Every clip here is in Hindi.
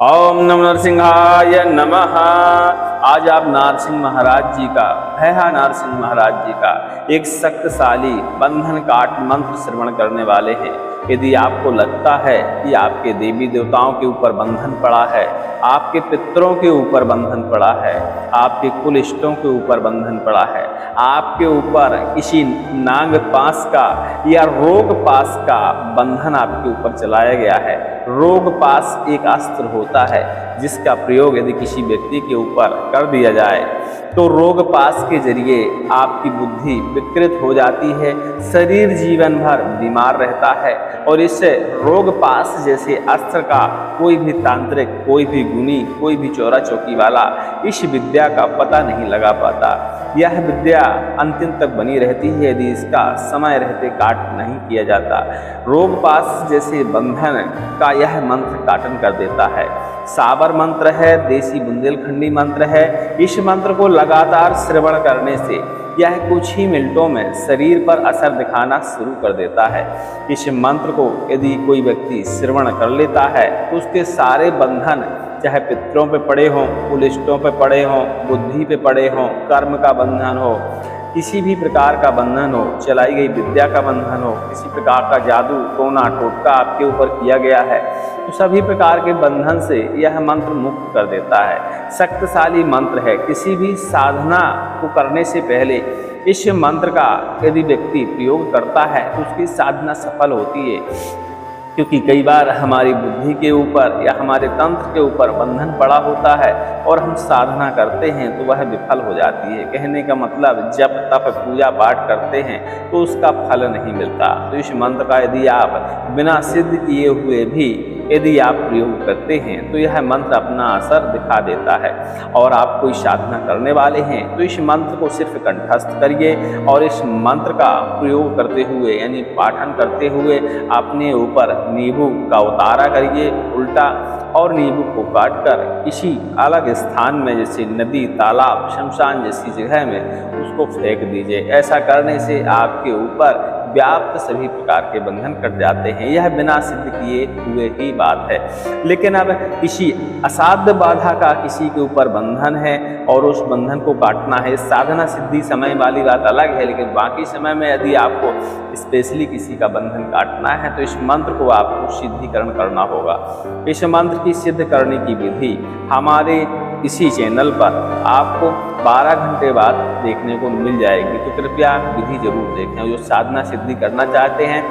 ओम नमो नरसिंहाय नमः। आज आप नारसिंह महाराज जी का, भैया नारसिंह महाराज जी का एक शक्तिशाली बंधन काट मंत्र श्रवण करने वाले हैं। यदि आपको लगता है कि आपके देवी देवताओं के ऊपर बंधन पड़ा है, आपके पितरों के ऊपर बंधन पड़ा है, आपके कुल इष्टों के ऊपर बंधन पड़ा है, आपके ऊपर किसी नाग पास का या रोग पास का बंधन आपके ऊपर चलाया गया है। रोग पास एक अस्त्र होता है जिसका प्रयोग यदि किसी व्यक्ति के ऊपर कर दिया जाए तो रोग पास के जरिए आपकी बुद्धि विकृत हो जाती है, शरीर जीवन भर बीमार रहता है और इससे रोग पास जैसे अस्त्र का कोई भी तांत्रिक, कोई भी गुनी, कोई भी चोरा चौकी वाला इस विद्या का पता नहीं लगा पाता। यह विद्या अंतिम तक बनी रहती है यदि इसका समय रहते काट नहीं किया जाता। रोग पास जैसे बंधन का यह मंत्र काटन कर देता है। साबर मंत्र है, देसी बुंदेलखंडी मंत्र है। इस मंत्र को लगातार श्रवण करने से यह कुछ ही मिनटों में शरीर पर असर दिखाना शुरू कर देता है। इस मंत्र को यदि कोई व्यक्ति श्रवण कर लेता है तो उसके सारे बंधन, चाहे पितरों पे पड़े हों, कुलिष्टों पे पड़े हों, बुद्धि पे पड़े हों, कर्म का बंधन हो, किसी भी प्रकार का बंधन हो, चलाई गई विद्या का बंधन हो, किसी प्रकार का जादू टोना टोटका आपके ऊपर किया गया है, तो सभी प्रकार के बंधन से यह मंत्र मुक्त कर देता है। शक्तिशाली मंत्र है। किसी भी साधना को करने से पहले इस मंत्र का यदि व्यक्ति प्रयोग करता है तो उसकी साधना सफल होती है, क्योंकि कई बार हमारी बुद्धि के ऊपर या हमारे तंत्र के ऊपर बंधन पड़ा होता है और हम साधना करते हैं तो वह विफल हो जाती है। कहने का मतलब जब तप पूजा पाठ करते हैं तो उसका फल नहीं मिलता। तो इस मंत्र का यदि आप बिना सिद्ध किए हुए भी यदि आप प्रयोग करते हैं तो यह मंत्र अपना असर दिखा देता है। और आप कोई साधना करने वाले हैं तो इस मंत्र को सिर्फ कंठस्थ करिए और इस मंत्र का प्रयोग करते हुए यानी पाठन करते हुए अपने ऊपर नींबू का उतारा करिए उल्टा, और नींबू को काटकर किसी अलग स्थान में जैसे नदी, तालाब, शमशान जैसी जगह में उसको फेंक दीजिए। ऐसा करने से आपके ऊपर व्याप्त सभी प्रकार के बंधन कट जाते हैं। यह बिना सिद्ध किए हुए ही बात है। लेकिन अब किसी असाध्य बाधा का किसी के ऊपर बंधन है और उस बंधन को काटना है, साधना सिद्धि समय वाली बात अलग है, लेकिन बाकी समय में यदि आपको स्पेशली किसी का बंधन काटना है तो इस मंत्र को आपको सिद्धिकरण करना होगा। इस मंत्र की सिद्ध करने की विधि हमारे इसी चैनल पर आपको 12 घंटे बाद देखने को मिल जाएगी, तो कृपया विधि जरूर देखें। जो साधना सिद्धि करना चाहते हैं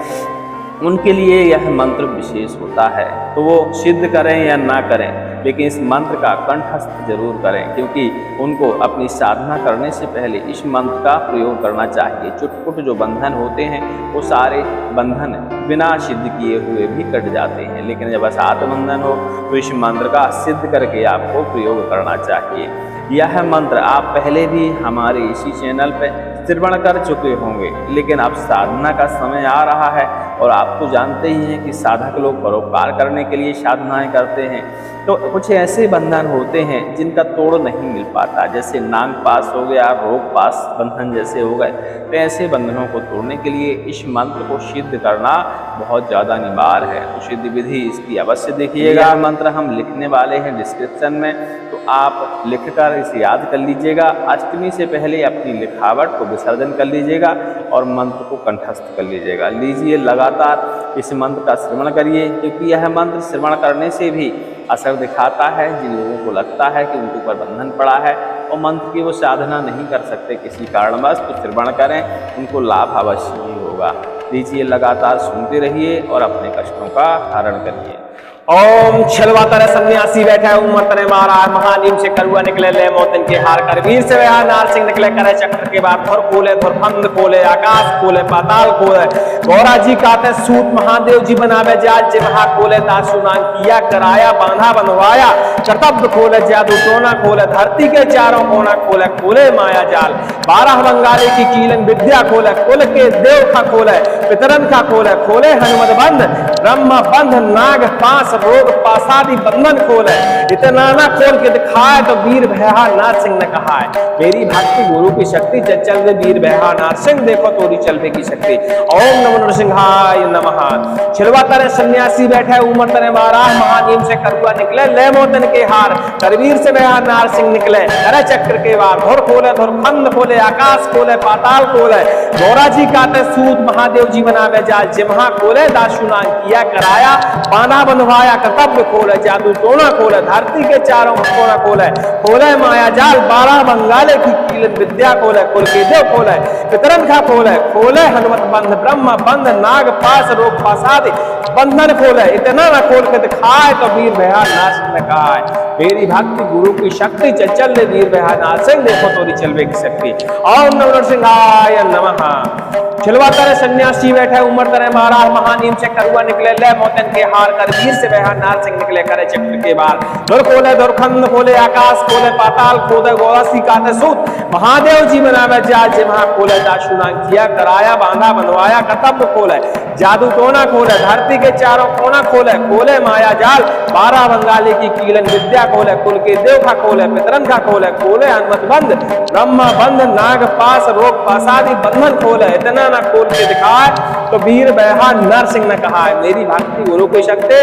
उनके लिए यह मंत्र विशेष होता है, तो वो सिद्ध करें या ना करें, लेकिन इस मंत्र का कंठस्थ जरूर करें, क्योंकि उनको अपनी साधना करने से पहले इस मंत्र का प्रयोग करना चाहिए। चुटपुट जो बंधन होते हैं वो सारे बंधन बिना सिद्ध किए हुए भी कट जाते हैं, लेकिन जब असाध्य बंधन हो तो इस मंत्र का सिद्ध करके आपको प्रयोग करना चाहिए। यह मंत्र आप पहले भी हमारे इसी चैनल पर श्रवण कर चुके होंगे, लेकिन अब साधना का समय आ रहा है और आप तो जानते ही हैं कि साधक लोग परोपकार करने के लिए साधनाएं करते हैं, तो कुछ ऐसे बंधन होते हैं जिनका तोड़ नहीं मिल पाता, जैसे नाग पास हो गया, रोग पास बंधन जैसे हो गए। तो ऐसे बंधनों को तोड़ने के लिए इस मंत्र को सिद्ध करना बहुत ज़्यादा अनिवार्य है। तो सिद्ध विधि इसकी अवश्य देखिएगा। मंत्र हम लिखने वाले हैं डिस्क्रिप्शन में, तो आप लिखकर इसे याद कर लीजिएगा। अष्टमी से पहले अपनी लिखावट को विसर्जन कर लीजिएगा और मंत्र को कंठस्थ कर लीजिएगा। लीजिए, लगातार इस मंत्र का श्रवण करिए, क्योंकि यह मंत्र श्रवण करने से भी असर दिखाता है। जिन लोगों को लगता है कि उनके ऊपर बंधन पड़ा है और मंत्र की वो साधना नहीं कर सकते किसी कारणवश, तो श्रवण करें, उनको लाभ अवश्य ही होगा। लीजिए, लगातार सुनते रहिए और अपने कष्टों का हरण करिए। ओम छलवा तरह सन्यासी बैठा उमर तने मारा महानीम से करुआ निकले ले मोतन के हार कर वीर से वहा नारसिंह निकले करे चक्र के बाद धुर खोले धुर फंद खोले आकाश खोले पाताल खोले गौरा जी काते सूत महादेव जी बनावे जाल जे महा खोले दासु नाम किया कराया बांधा बनवाया चतब्द खोले जादू टोना खोले धरती के चारों कोना खोले खोले माया जाल 12 बंगाली की कीलन विद्या खोले कुल के देव का खोले पितरन का खोले खोले हनुमत बंद ब्रह्म बंध नाग पास रोग पासादि बंधन खोले। इतना ना खोल के दिखाए तो वीर भैया नारसिंह ने कहा है, मेरी भक्ति गुरु की शक्ति चल दे वीर भैया नारसिंह, देखो तोरी चलने की शक्ति। ओम नमो नरसिंहाय नमः। छिलवा तरे सन्यासी बैठे उमर तरे बारह, महानीम से करुआ निकले ले मोतन के हार, करवीर से भैया नारसिंह निकले करे चक्र के वार। धुर खोले धुर खंड खोले आकाश खोले पाताल खोले, गौरा जी काते सूत महादेव जी बनावे जाल। जिम्हा खोले दाशुनांग किया कराया, बांधा बंधवाया कर्तव्य खोले, जादू टोना खोले धरती के चारों कोना खोले। खोले माया जाल 12 बंगाले की कीलन विद्या खोले, कुल के देव खोले पितरन खा खोले। खोले हनुमत बंध ब्रह्म बंध नाग पास रोग पासादि बंधन खोले। इतना ना खोल के दिखाए तो वीर भैया नारसिंह ने कहा है, मेरी भक्ति गुरु की शक्ति चल ले वीर भैया नारसिंह, देखो तोरी चलवे की शक्ति। ओम नमो नरसिंहाय नमः। छिलवा तरे सन्यासी बैठे उमर तरे महाराज, महानीम से करुआ निकले ले मोतन के हार, करवीर से भैया नारसिंह निकले करे चक्र के बार। धुर खोले धुर खंड खोले आकाश खोले पाताल खोले, गौरा सी काते सूत महादेव जी बनावे जाल। जिम्हा खोले दाशुनांग किया कराया, बांधा बनवाया कर्तव्य खोले, जादू टोना खोले धरती के चारों कोना खोले। खोले माया जाल 12 बंगाली की कीलन विद्या खोले, कुल के देव खा खोले पितरन खा खोले। खोले हनुमत बंध ब्रह्म बंध नाग पास रोग पासादि बंधन खोले। इतना ना खोल के दिखाए तो वीर भैया नारसिंह ने कहा है, मेरी भक्ति गुरु की शक्ति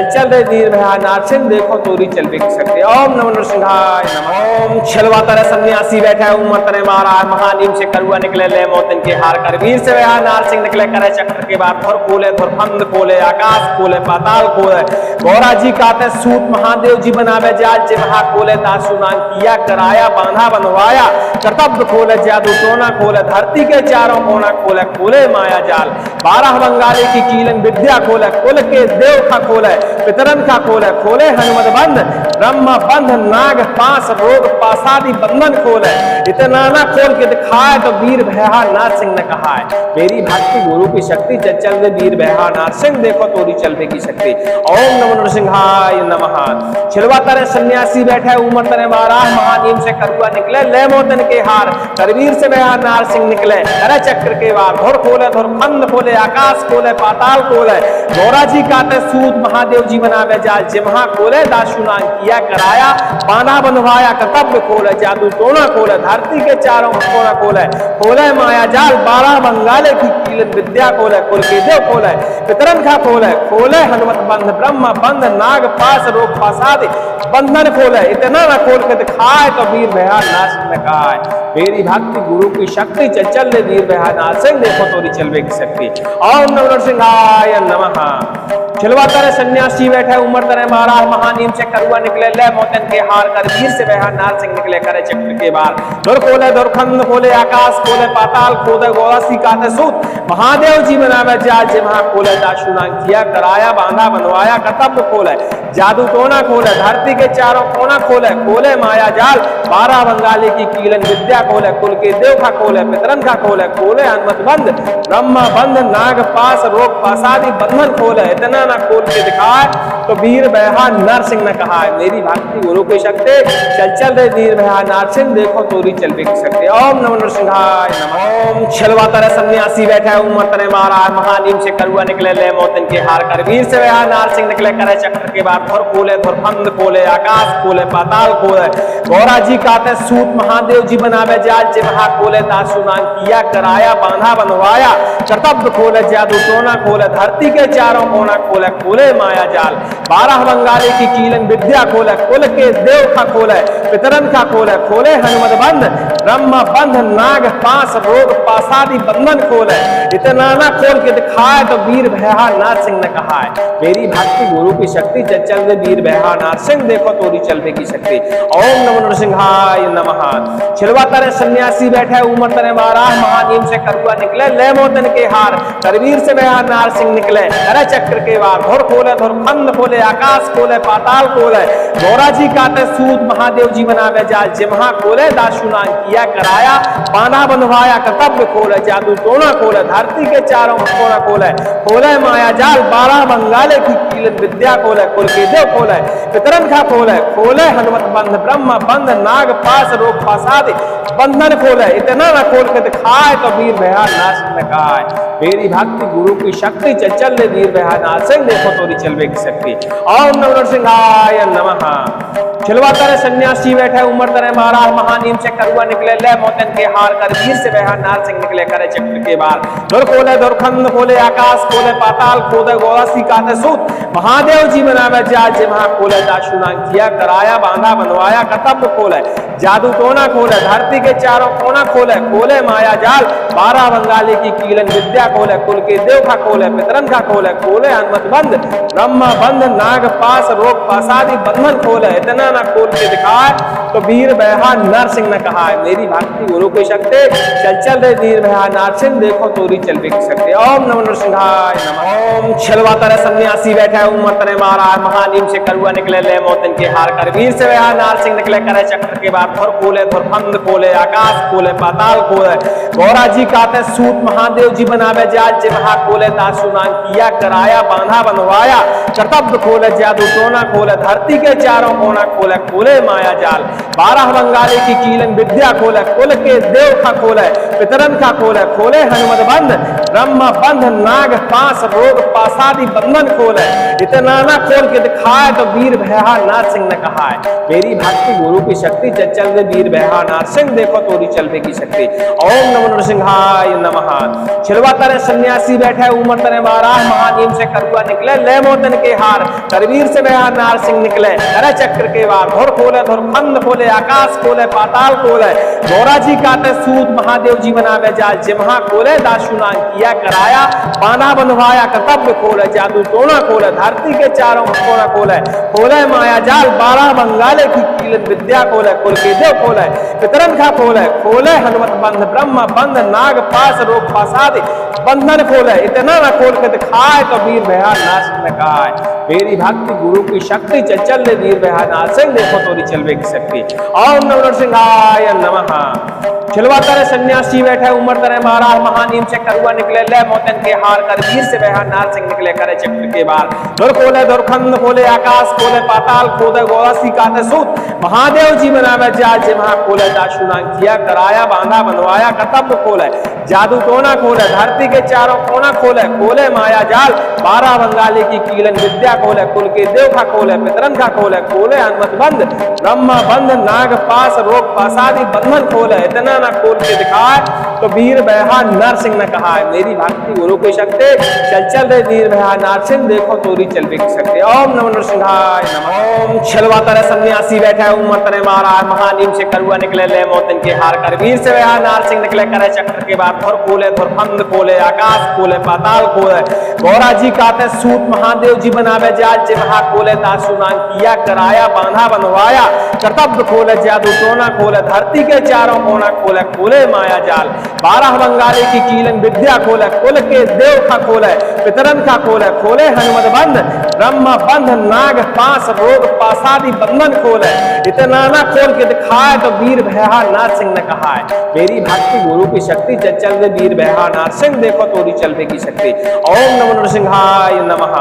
चल रे वीर भैया नारसिंह, देखो तोरी चलवे की शक्ति। ओम नमो नरसिंहाय नमः। ओम छिलवा तरे सन्यासी बैठे उमर तरे महाराज, महानीम से करुआ निकले ले मोतन के हार, करवीर से भैया नारसिंह निकले करे चक्र के बार। धुर खोले धुर खंड खोले आकाश खोले पाताल खोले, गौरा जी काते सूत महादेव जी बनावे जाल। जिम्हा खोले दाशुनांग किया कराया, बांधा बंधवाया कर्तव्य खोले, जादू टोना खोले धरती के चारों कोना खोले। खोले माया जाल 12 बंगाली की कीलन विद्या खोले, कुल के देव खा खोले पितरन खा खोले। खोले हनुमत बंध ब्रह्म बंध नाग पास रोग पासादि बंधन खोले। इतना ना खोल के दिखाए तो वीर भैया नारसिंह ने कहा है, मेरी भक्ति गुरु की शक्ति चल दे वीर भैया नारसिंह, देखो तोरी चलवे की शक्ति। ओम नमो नरसिंहाय नमः। छिलवा तरे सन्यासी बैठे उमर तरे बारह, महानीम से करुआ निकले ले मोतन के हार, करवीर से भैया नारसिंह निकले करे चक्र के वार। धुर खोले धुर खंड खोले आकाश खोले पाताल खोले, गौरा जी काते सूत महादेव जी बनावे जाल। जिम्हा खोले दाशुनांग किया कराया, बांधा बंधवाया कर्तव्य खोले, जादू टोना खोले धरती के चारों कोना खोले। खोले माया जाल 12 बंगाले की कीलन विद्या खोले, कुल के देव खोले पितरन खा खोले। खोले हनुमत बंध ब्रह्म बंध नाग पास रोग पासादि बंधन खोले। इतना ना खोल के दिखाए तो वीर भैया नारसिंह ने कहा है, मेरी भक्ति गुरु की शक्ति चल ले वीर भैया नारसिंह, देखो तोरी चलवे की शक्ति। ओम नमो नरसिंहाय नमः। छिलवा तरे सन्यासी बैठे उमर तरे महाराज, महानीम से करुआ निकले ले मोतन के हार, करवीर से भैया नारसिंह निकले करे चक्र के बार। धुर खोले धुर खंड खोले आकाश खोले पाताल खोले, गौरा सी काते सूत महादेव जी बनावे जाल। जिम्हा खोले दाशुनांग किया कराया, बांधा बनवाया कर्तव्य खोले, जादू टोना खोले धरती के चारों कोना खोले। खोले माया जाल 12 बंगाली की कीलन विद्या खोले, कुल के देव खा खोले पितरन खा खोले। खोले हनुमत बंध ब्रह्म बंध नाग पास रोग पासादि बंधन खोले। इतना ना खोल के दिखाए तो वीर भैया नारसिंह ने कहा है, मेरी भक्ति गुरु की शक्ति चल रे वीर भैया नारसिंह, देखो तोरी चलवे की शक्ति। ओम नमो नरसिंहाय नमः। ओम छिलवा तरे सन्यासी बैठे उमर तरे महाराज, महानीम से करुआ निकले ले मोतन के हार, करवीर से भैया नारसिंह निकले करे चक्र के बार। धुर खोले धुर खंड खोले आकाश खोले पाताल खोले, गौरा जी काते सूत महादेव जी बनावे जाल। जिम्हा खोले दाशुनांग किया कराया, बांधा बंधवाया कर्तव्य खोले, जादू टोना खोले धरती के चारों कोना खोले। खोले माया जाल 12 बंगाली की कीलन विद्या खोले, कुल के देव खा खोले पितरन खा खोले। खोले हनुमत बंध ब्रह्म बंध नाग पास रोग पासादि बंधन खोले। इतना ना खोल के दिखाए तो वीर भैया नारसिंह ने कहा है, मेरी भक्ति गुरु की शक्ति चल दे वीर भैया नारसिंह, देखो तोरी चलवे की शक्ति। ओम नमो नरसिंहाय नमः। छिलवा तरे सन्यासी बैठे उमर तरे बारह, महानीम से करुआ निकले ले मोतन के हार, करवीर से भैया नारसिंह निकले करे चक्र के वार। धुर खोले धुर खंड खोले आकाश खोले पाताल खोले, गौरा जी काते सूत महादेव जी बनावे जाल। जिम्हा खोले दाशुनांग किया किया कराया बांधा बंधवाया कर्तव्य खोले जादू टोना खोले धरती के चारों कोना खोले खोले माया जाल 12 बंगाले की कीलन विद्या खोले कुल के देव खोले पितरन खा खोले खोले हनुमत बंध ब्रह्म बंध नाग पास रोग पासादि बंधन खोले इतना न खोल के दिखाए तो वीर भया नाश न खाए। मेरी भक्ति गुरु की शक्ति चल ले वीर भया नाश देखो तोरी चलवे की शक्ति। ओम नमो नरसिंहाय नमः। छिलवा तरह सन्यासी बैठे उमर तरह महाराज महानीम से करुआ निकले ले मोतन के हार कर वीर से बहा नार सिंह निकले करे चक्र के बार दुर खोले दुर्खंड खोले आकाश खोले पाताल खोले गोवासी काते सूत महादेव जी बनावे जाज महा खोले दाशुनांग किया कराया बांधा बनवाया कर्तव्य खोले जादू टोना खोले धरती के चारों कोना खोले खोले माया जाल 12 बंगाली की कीलन विद्या खोले कुल के देव खा खोले पितरन खा खोले खोले हनुमत बंद ब्रह्मा बंद नाग पास रोग पासादि बंधन खोले इतना ना खोल के दिखाए तो वीर बहा नरसिंह ने कहा है। मेरी भक्ति गुरु की शक्ति चल रे वीर बहा नरसिंह देखो तोरी चल भी सकते। ओम नमो नरसिंहाय नमः। ओम छलवा तरह सन्यासी बैठे उमर तरह महाराज महानीम से करुआ निकले ले मोतन के हार कर वीर से बहा नरसिंह निकले करे चक्र के बाद धुर खोले धुरखंड खोले आकाश खोले पाताल खोले गौरा जी काते सूत महादेव जी बनावे जाल जे महा खोले दासुनांग किया कराया बांधा बनवाया कर्तव्य खोले जादू टोना खोले धरती के चारों कोना खोले खोले माया जाल 12 बंगाली की कीलन विद्या खोले कुल के देव खा खोले पितरन खा खोले खोले हनुमत बंध ब्रह्म बंध नाग पास रोग पासादि बंधन खोले इतना ना खोल के दिखाए तो वीर भया नरसिंह ने कहा है। मेरी भक्ति गुरु की शक्ति चल रे वीर भया नरसिंह देखो तोरी चलवे की शक्ति। ओम नमो नरसिंहाय नमः। छिलवा तरह सन्यासी बैठे उमर तरह महाराज महानीम से करुआ निकले ले मोतन के हार करवीर से भया नरसिंह निकले करे चक्र के बार धुर खोले धुरखंड खोले आकाश खोले पाताल खोले गौरा जी काते सूत महादेव जी बनावे जाल जे महा खोले दाशुनांग किया कराया बांधा बंधवाया कर्तव्य खोले जादू टोना खोले धरती के चारों कोना खोले खोले माया जाल 12 बंगाले की कीलन विद्या खोले कुल के देव खोले पितरन खा खोले खोले हनुमत बंध ब्रह्म बंध नाग पास रोग पासादि बंधन खोले इतना ना खोल के दिखाए तो वीर भया नाश न खाए। मेरी भक्ति गुरु की शक्ति चल ले वीर भया नरसिंह देखो तोरी चलवे की शक्ति। ओम नमो नरसिंहाय नमः। छिलवा तरह सन्यासी बैठे उमर तरह महाराज महानीम से करुआ निकले ले मोतन के हार कर वीर से बहा नरसिंह निकले करे चक्र के बार दुर खोले दुरखंड खोले आकाश खोले पाताल खोले गोवासी काते सूत महादेव जी बनावे जाल जे महा खोले दाशुनांग किया कराया बांधा बनवाया कर्तव्य खोले जादू टोना खोले धरती के चारों कोना खोले खोले माया जाल 12 बंगाली की कीलन विद्या खोले कुल के देव खा खोले पितरन खा खोले खोले हनुमत बंद ब्रह्मा बंद नाग पास रोग पासादि बंधन खोले इतना ना खोल के दिखाए तो वीर बहा नरसिंह ने कहा है। मेरी भक्ति गुरु की शक्ति चल रे वीर बहा नरसिंह देखो तोरी चलवे की शक्ति। ओम नमो नरसिंहाय नमः। ओम छलवा तरह सन्यासी बैठे उमर तरह महाराज महानीम से करुआ निकले ले मोतन के हार कर वीर से बहा नरसिंह निकले करे चक्र के बाद धुर खोले धुरखंड खोले आकाश खोले पाताल खोले गौरा जी काते सूत महादेव जी बनावे जाल जे महा खोले दासुनांग किया कराया बांधा बनवाया कर्तव्य खोले जादू टोना खोले धरती के चारों कोना खोले खोले माया जाल 12 बंगाली की कीलन विद्या खोले कुल के देव खा खोले पितरन खा खोले खोले हनुमत बंध ब्रह्म बंध नाग पास रोग पासादि बंधन खोले इतना ना खोल के दिखाए तो वीर भया नरसिंह ने कहा है। मेरी भक्ति गुरु की शक्ति चल रे वीर भया नरसिंह देखो तोरी चलवे की शक्ति। ओम नमो नरसिंहाय नमः।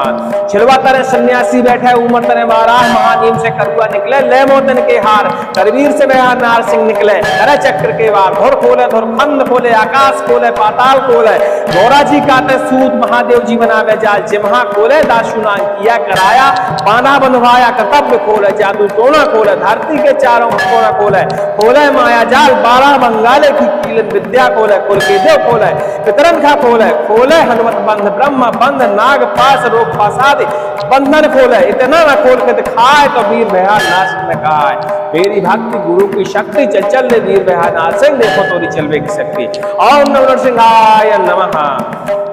छिलवा तरह सन्यासी बैठे उमर तरह महाराज महानीम से करुआ निकले ले मोतन के हार करवीर से बहा नरसिंह निकले करे चक्र के बार धुर खोले धुरखंड खोले आकाश खोले पाताल खोले गौरा जी काते सूत महादेव जी बनावे जाल जे महा खोले दाशुनांग किया कराया बांधा बंधवाया कर्तव्य खोले जादू टोना खोले धरती के चारों कोना खोले खोले माया जाल 12 बंगाले की कीलन विद्या खोले कुल के देव खोले पितरन खा खोले खोले हनुमत बंध ब्रह्म बंध नाग पास रोग पासादि बंधन खोले इतना ना खोल के दिखाए तो वीर भया नरसिंह ने कहा है। मेरी भक्ति गुरु की शक्ति चल रे वीर भया नरसिंह देखो तोरी चलवे की शक्ति। ओम नमो नरसिंहाय नमः।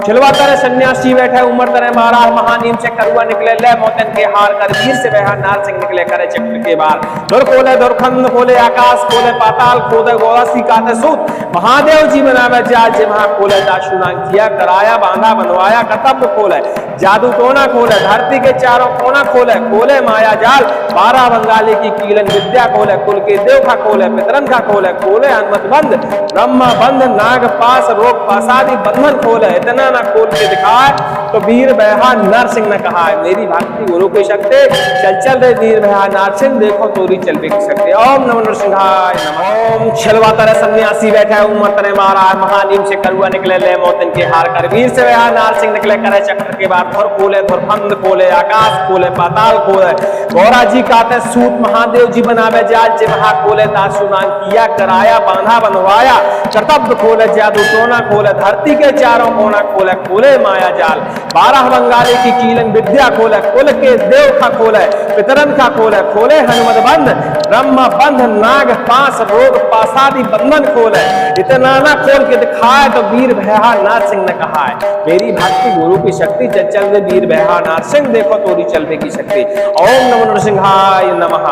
छिलवा तरह सन्यासी बैठे उमर तरह महाराज महानीम से करुआ निकले ले मोतन के हार कर वीर से बहा नरसिंह निकले करे चक्र के बार धुर खोले धुरखंड खोले आकाश खोले पाताल खोले गोवासी काते सूत महादेव जी बनावे जाल जे महा खोले दाशुनांग किया कराया बांधा बनवाया कर्तव्य खोले जादू टोना खोले, धरती के चारों कोना खोले, खोले माया जाल, 12 बंगाली की कीलन विद्या खोले, कुल के देव खा खोले, पितरन खा खोले, खोले हनुमत बंद, ब्रह्मा बंध, नाग पास, रोग पासादी बंधन खोले। इतना ना खोल के दिखाए तो वीर बहा नरसिंह ने कहा है, मेरी भक्ति गुरु की शक्ति, चल चल रे वीर बहा नरसिंह, देखो तोरी चल भी सकते। ओम नमो नरसिंहाय नमः। ओम छलवाता रे सन्यासी बैठा है, उमर तने मारा, महानीम से करुआ निकले, ले मौतन के हार कर, वीर से बहा नरसिंह निकले, करे चक्र के बाद धुर खोले, धुर फंद खोले, आकाश खोले, पाताल खोले, गौरा जी काते सूत, महादेव जी बनावे जाल, जे महा खोले, दासुनान किया कराया, बांधा बनवाया, कर्तव्य खोले, जादू टोना खोले, धरती के चारों कोना खोले, खोले माया जाल, 12 बंगाली की कीलन विद्या खोले, कुल के देव खा खोले, पितरन खा खोले, खोले हनुमत बंध, ब्रह्मा बंध, नाग पास, रोग पासादी बंधन खोले। इतना ना खोल के दिखाए तो वीर बहा नरसिंह ने कहा है, मेरी भक्ति गुरु की शक्ति, चल चल रे वीर बहा नरसिंह, देखो तोरी चलने की शक्ति। ओम नमो नरसिंहाय नमः।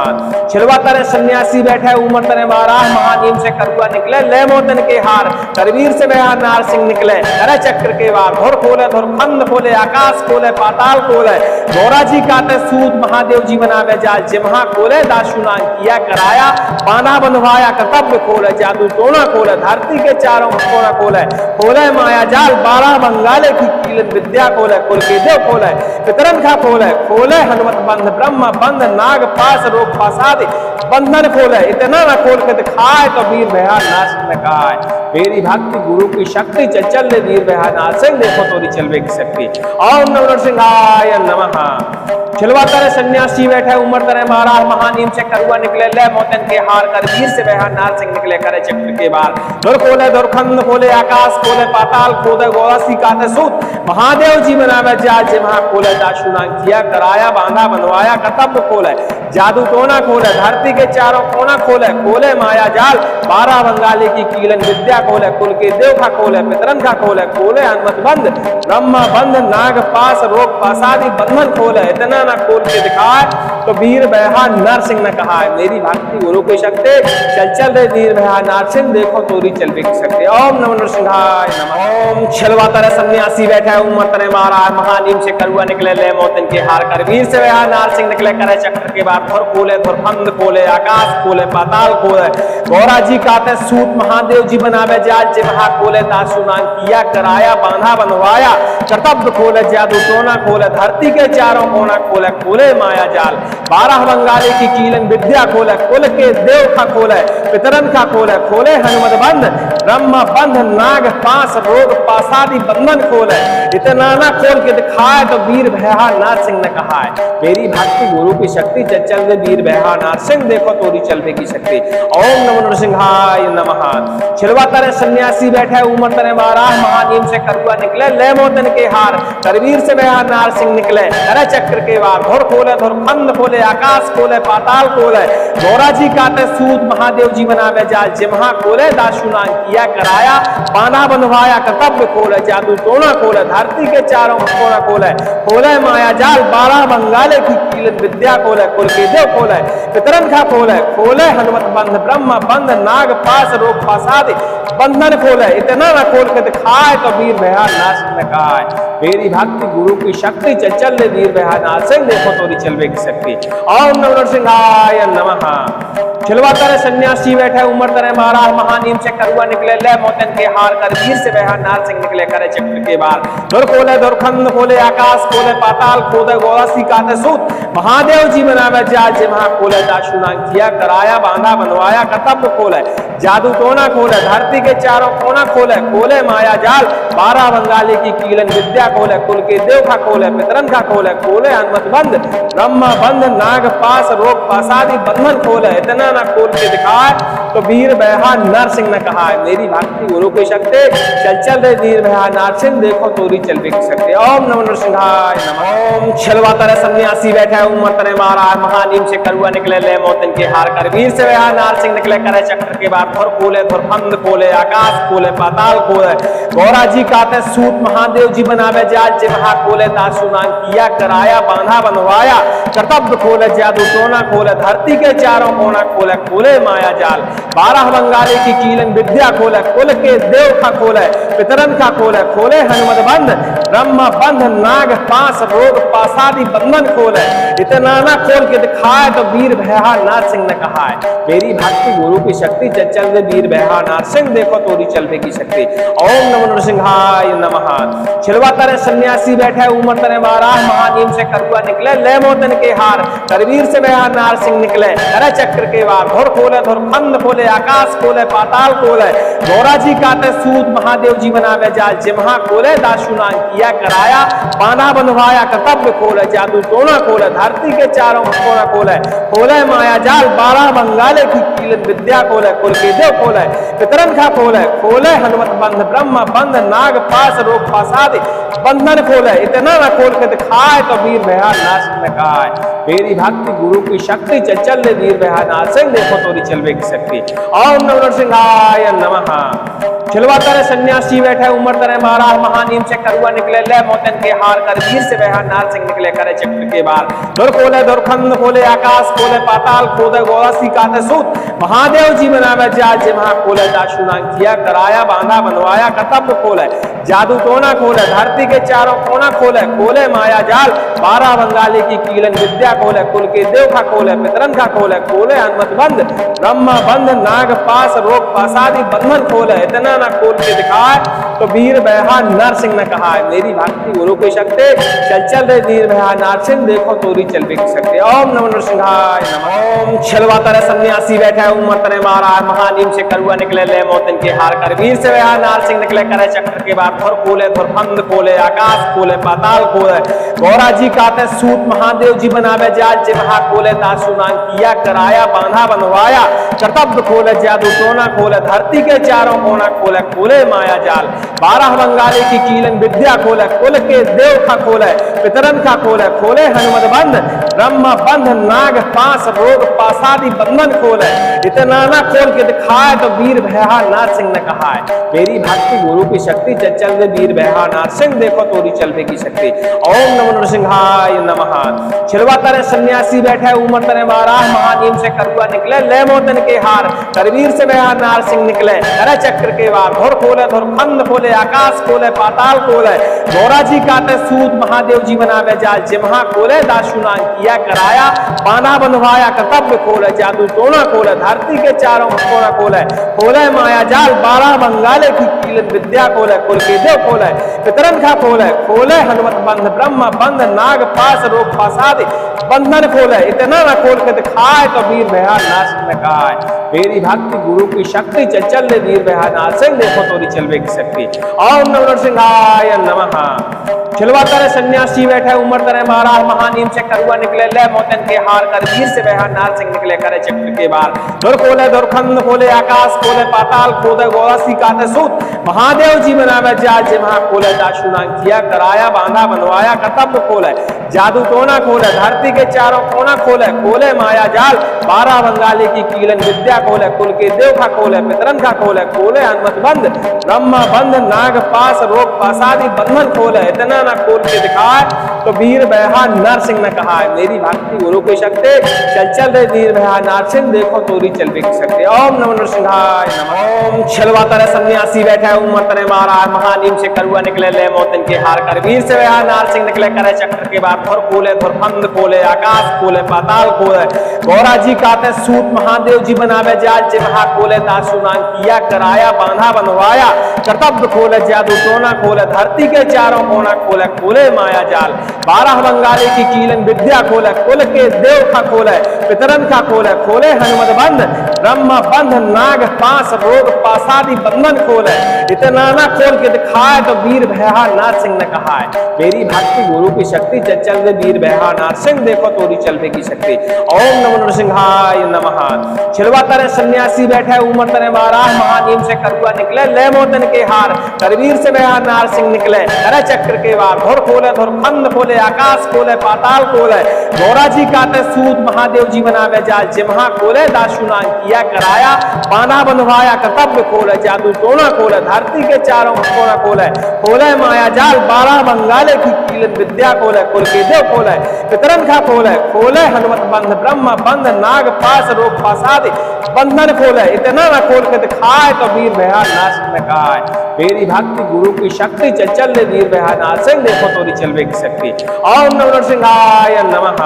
छिलवाता रे सन्यासी बैठे, उमर तने 12, महानीम से करुआ निकले, ले मौतन के हार, करवीर से बहा नरसिंह निकले, करे चक्र के वार, धुर खोले, धुर फंद खोले, आकाश खोले, पाताल खोले, गौरा जी काते सूत, महादेव जी बनावे जाल, जे महा खोले, दासुनान किया कराया, बांधा बंधवाया, कर्तव्य खोले, जादू टोना खोले, धरती के चारों कोना खोले, खोले माया जाल, 12 बंगाले की कीलन विद्या खोले, कुल के देव खोले, पितरन खा खोले, खोले हनुमत बंध, ब्रह्मा बंध, नाग पास, रोग पासादि बंधन खोले। इतना ना खोल के दिखाए तो वीर बहा नरसिंह ने कहा है, मेरी भक्ति गुरु की शक्ति, चल चल रे वीर बहा नरसिंह, देखो तोरी चलवे की शक्ति। ओम नमो नरसिंहाय नमः। छिलवाता रे सन्यासी बैठे, उमर तने 12, महानीम से करुआ निकले, ले मौतन के हार कर, वीर से बहा नरसिंह निकले, करे चक्र के बार, धुर खोले, धुर फंद खोले, आकाश खोले, पाताल खोले, गौरा सी काते सूत, महादेव जी बनावे जाल, जे महा खोले, दासुनान किया कराया, बांधा बनवाया, कर्तव्य खोले, जादू टोना खोले, धरती के चारों कोना खोले, खोले माया जाल, 12 बंगाली की कीलन विद्या खोले, कुल के देव खा खोले, पितरन खा खोले, खोले हनुमत बंध, ब्रह्मा बंध, नाग पास, रोग पासादि बंधन खोले। इतना ना खोल के दिखाए तो वीर बहा नरसिंह ने कहा है, मेरी भक्ति गुरु की शक्ति, चल चल रे वीर बहा नरसिंह, देखो तोरी चल भी सकते। ओम नमो नरसिंहाय नमः। ओम छलवाता रे सन्यासी बैठा है, उमर तने 12, महानीम से करुआ निकले, ले मौतन के हार कर, वीर से बहा नरसिंह निकले, करे चक्र के बाद, धुर खोले, धुर फंद खोले, आकाश खोले, पाताल खोले, गौरा जी काते सूत, महादेव जी बनावे जाल, जे महा खोले, दासुनान किया कराया, बांधा बनवाया, कर्तव्य खोले, जादू टोना खोले, धरती के चारों कोना खोले, खोले माया जाल, 12 बंगाली की कीलन विद्या खोले, कुल के देव खा खोले, पितरन खा खोले, खोले हनुमत बंध, ब्रह्मा बंध, नाग पास, रोग पासादि बंधन खोले। इतना ना खोल के दिखाए तो वीर बहा नरसिंह ने कहा है, मेरी भक्ति गुरु की शक्ति, चल चल रे वीर बहा नरसिंह, देखो तोरी चलने की शक्ति। ओम नमो नरसिंहाय नमः। छिलवाता रे सन्यासी बैठे, उमर तने 12, महानीम से करुआ निकले, ले मौतन के हार, करवीर से बहा नरसिंह निकले, करे चक्र के वार, धुर खोले, धुर फंद खोले, आकाश खोले, पाताल खोले, गौरा जी काते सूत, महादेव जी बनावे जाल, जे महा खोले, दासुनान किया कराया, बांधा बंधवाया, कर्तव्य खोले, जादू टोना खोले, धरती के चारों कोना खोले, खोले माया जाल, 12 बंगाले की कीलन विद्या खोले, कुल के देव खोले, पितरन खा खोले, खोले हनुमत बंध, ब्रह्मा बंध, नाग पास, रोग पासादि बंधन खोले। इतना ना खोल के दिखाए तो वीर बहा नरसिंह ने कहा है, मेरी भक्ति गुरु की शक्ति, चल चल रे वीर बहा नरसिंह, देखो तोरी चलवे की शक्ति। ओम नमो नरसिंहाय नमः। छिलवाता रे सन्यासी बैठे, उमर तने 12, महानीम से करुआ निकले, ले मौतन के हार कर, वीर से बहा नरसिंह निकले, करे चक्र के बार, धुर खोले, धुर फंद खोले, आकाश खोले, पाताल खोले, गौरा सी काते सूत, महादेव जी बनावे जाल, जे महा खोले, दासुनान किया कराया, बांधा बनवाया, कर्तव्य खोले, जादू टोना खोले, धरती के चारों कोना खोले, खोले माया जाल, 12 बंगाली की कीलन विद्या खोले, कुल के देव खा खोले, पितरन खा खोले, खोले हनुमत बंध, ब्रह्मा बंध, नाग पास, रोग पासादि बंधन खोले। इतना ना खोल के दिखाए तो वीर बहा नरसिंह ने कहा है, मेरी भक्ति गुरु की शक्ति, चल चल रे वीर बहा नरसिंह, देखो तोरी चलवे की शक्ति। ओम नमो नरसिंहाय नमः। ओम छिलवाता रे सन्यासी बैठे, उमर तने 12, महानीम से करुआ निकले, ले मौतन के हार कर, वीर से बहा नरसिंह निकले, करे चक्र के बार, बाद धुर खोले धुर फंद खोले आकाश खोले पाताल खोले। गौरा जी कहते सूत महादेव जी बनावे जाल जिम्हा खोले दासु नाम किया कराया बांधा बनवाया कर्तव्य खोले जादू टोना खोले धरती के चारों कोना खोले खोले माया जाल। 12 बंगाली की कीलन विद्या खोले कुल के देव का खोले पितरन का खोले खोले हनुमत बंध ब्रह्म बंध नाग पास रोग पासादी बंधन खोले। इतना ना खोल के दिखाए तो वीर भैया नाथ सिंह ने कहा है मेरी भक्ति गुरु की शक्ति चल चल दे वीर भैया नाथ सिंह देखो तोरी चलवे की शक्ति। ओम नमो नरसिंहाय नमः। छिलवा तरे सन्यासी बैठे उमर तरे 12 महानीम से करुआ निकले ले मोतन के हार करवीर से भैया नाथ सिंह निकले करे चक्र के वार धुर खोले धुर फंद खोले आकाश खोले पाताल खोले। गौरा जी कहते सूत महादेव जी बनावे जाल जिम्हा खोले दासु नाम किया कराया बांधा बंधवाया कर्तव्य खोले जादू टोना खोले धरती के चारों कोना खोले खोले माया जाल। 12 बंगाले की कीलन विद्या खोले कुल के देव खोले पितरन का खोले खोले हनुमत बंध ब्रह्म बंध नाग पास रोग पासादि बंधन खोले। इतना न खोल के दिखाए तो वीर भैया नाथ सिंह ने कहा है मेरी भक्ति गुरु की शक्ति चल चल दे वीर भैया नाथ सिंह देखो तोरी चलवे की शक्ति। ओम नमो नरसिंहाय नमः। छिलवा तरे सन्यासी बैठे उमर तरे 12 महानीम से करुआ निकले ले मोतन के हार करवीर से भैया नाथ सिंह निकले करे चक्र के बार धुर खोले धुर खंड खोले आकाश खोले पाताल खोले। गौरा सी कहते सूत महादेव जी बनावे जाल जिम्हा खोले दासु नाम किया कराया बांधा बनवाया कर्तव्य खोले जादू टोना खोले धरती के चारों कोना खोले खोले माया जाल। 12 बंगाली की कीलन विद्या खोले कुल के देव का खोले पितरन का खोले खोले हनुमत बंध ब्रह्म बंध नाग पास रोग पासादि बंधन खोले। इतना ना खोल के दिखाए तो वीर भैया नरसिंह ने कहा है मेरी भक्ति गुरु की शक्ति चल चल रे वीर भैया नरसिंह देखो तोरी चलवे की शक्ति। ओम नमो नरसिंहाय नमः। ओम छिलवा तरे सन्यासी बैठे उमर तरे 12 महानीम से करुआ निकले ले मोतन के हार करवीर से भैया नरसिंह निकले करे चक्र के बाद धुर खोले धुर फंद खोले आकाश खोले पाताल खोले। गौरा जी कहते सूत महादेव जी बनावे जाल जिम्हा खोले दासु नाम किया कराया बांधा बनवाया कर्तव्य खोले जादू टोना खोले धरती के चारों कोना खोले खोले माया जाल। 12 बंगाली की कीलन विद्या खोले कुल के देव का खोले पितरन का खोले खोले हनुमत बंध ब्रह्म बंध नाग पास रोग पासादि बंधन खोले। इतना ना खोल के दिखाए तो वीर भैया नाथ सिंह ने कहा है मेरी भक्ति गुरु की शक्ति चल चल दे वीर भैया नाथ सिंह देखो तोरी चलवे की शक्ति। ओम नमो नरसिंहाय नमः। छिलवा तरे सन्यासी बैठे उमर तरे 12 महानीम से करुआ निकले ले मोतन के हार करवीर से भैया नाथ सिंह निकले करे चक्र के वार धुर खोले धुर फंद खोले आकाश खोले पाताल खोले। गौरा जी कहते सूत महादेव जी बनावे जाल जिम्हा खोले दासु नाम किया कराया बांधा बंधवाया कर्तव्य खोले जादू टोना खोले धरती के चारों कोना खोले खोले माया जाल। 12 बंगाले की कीलन विद्या खोले कुल के देव खोले पितरन का खोले खोले हनुमत बंध ब्रह्म बंध नाग पास रोग पासादि बंधन खोले। इतना ना खोल के दिखाए तो वीर भैया नाथ सिंह ने कहा है मेरी भक्ति गुरु की शक्ति चल चल दे वीर भैया नाथ सिंह देखो तोरी चलवे की शक्ति। ओम नमो नरसिंहाय नमः। छिलवा तरे सन्यासी बैठे उमर तरे 12 महानीम से करुआ निकले ले मोतन के हार करवीर से भैया नाथ सिंह निकले करे चक्र के बार धुर खोले धुर खंड खोले आकाश खोले पाताल खोले। गौरा सी कहते सूत महादेव जी बनावे जाल जिम्हा खोले दासु नाम किया कराया बांधा बनवाया कर्तव्य खोले जादू टोना खोले धरती के चारों कोना खोले खोले माया जाल। 12 बंगाली की कीलन विद्या खोले कुल के देव का खोले पितरन का खोले खोले हनुमत बंध ब्रह्म बंध नाग पास रोग पासादि बंधन खोले। इतना ना खोल के दिखाए तो वीर भैया नरसिंह ने कहा है मेरी भक्ति गुरु की शक्ति चल चल रे वीर भैया नरसिंह देखो तोरी चलवे की शक्ति। ओम नमो नरसिंहाय नमः। ओम छिलवा तरे सन्यासी बैठे उमर तरे 12 महानीम से करुआ निकले ले मोतन के हार करवीर से भैया नरसिंह निकले करे चक्र के बाद धुर खोले धुर फंद खोले आकाश खोले पाताल खोले। गौरा जी कहते सूत महादेव जी बनावे जाल जिम्हा खोले दासु नाम किया कराया बांधा बनवाया कर्तव्य खोले जादू टोना खोले धरती के चारों कोना खोले खोले माया जाल। 12 बंगाली की कीलन विद्या खोले कुल के देव का खोले पितरन का खोले खोले हनुमत बंध ब्रह्म बंध नाग पास रोग पासादि बंधन खोले। इतना ना खोल के दिखाए तो वीर भैया नाथ सिंह ने कहा है मेरी भक्ति गुरु की शक्ति चल चल दे वीर भैया नाथ सिंह देखो तोरी चलवे की शक्ति। ओम नमो नरसिंहाय नमः। छिलवा तरे सन्यासी बैठे उमर तरे 12 महानीम से करुआ निकले ले मोतन के हार करवीर से भैया नाथ सिंह निकले करे चक्र के बार धुर खोले धुर खंड खोले आकाश खोले पाताल खोले गौरा जी काते सूत महादेव जी बनावे जाल जिम्हा खोले दाशुनांग किया कराया पाना बंधवाया कर्तव्य खोले जादू टोना खोले धरती के चारों कोना खोले खोले माया जाल 12 बंगाले की कीलन विद्या खोले कुल के देव खोले पितरन खा खोले खोले हनुमत बंध ब्रह्म बंध नाग पास रोग पासादि बंधन खोले इतना ना खोल के दिखाए तो वीर भया नाश में कहा मेरी भक्ति गुरु की शक्ति चल ले वीर भया नाश देखो तोरी चलवे की शक्ति ओम नमो नरसिंहाय नमः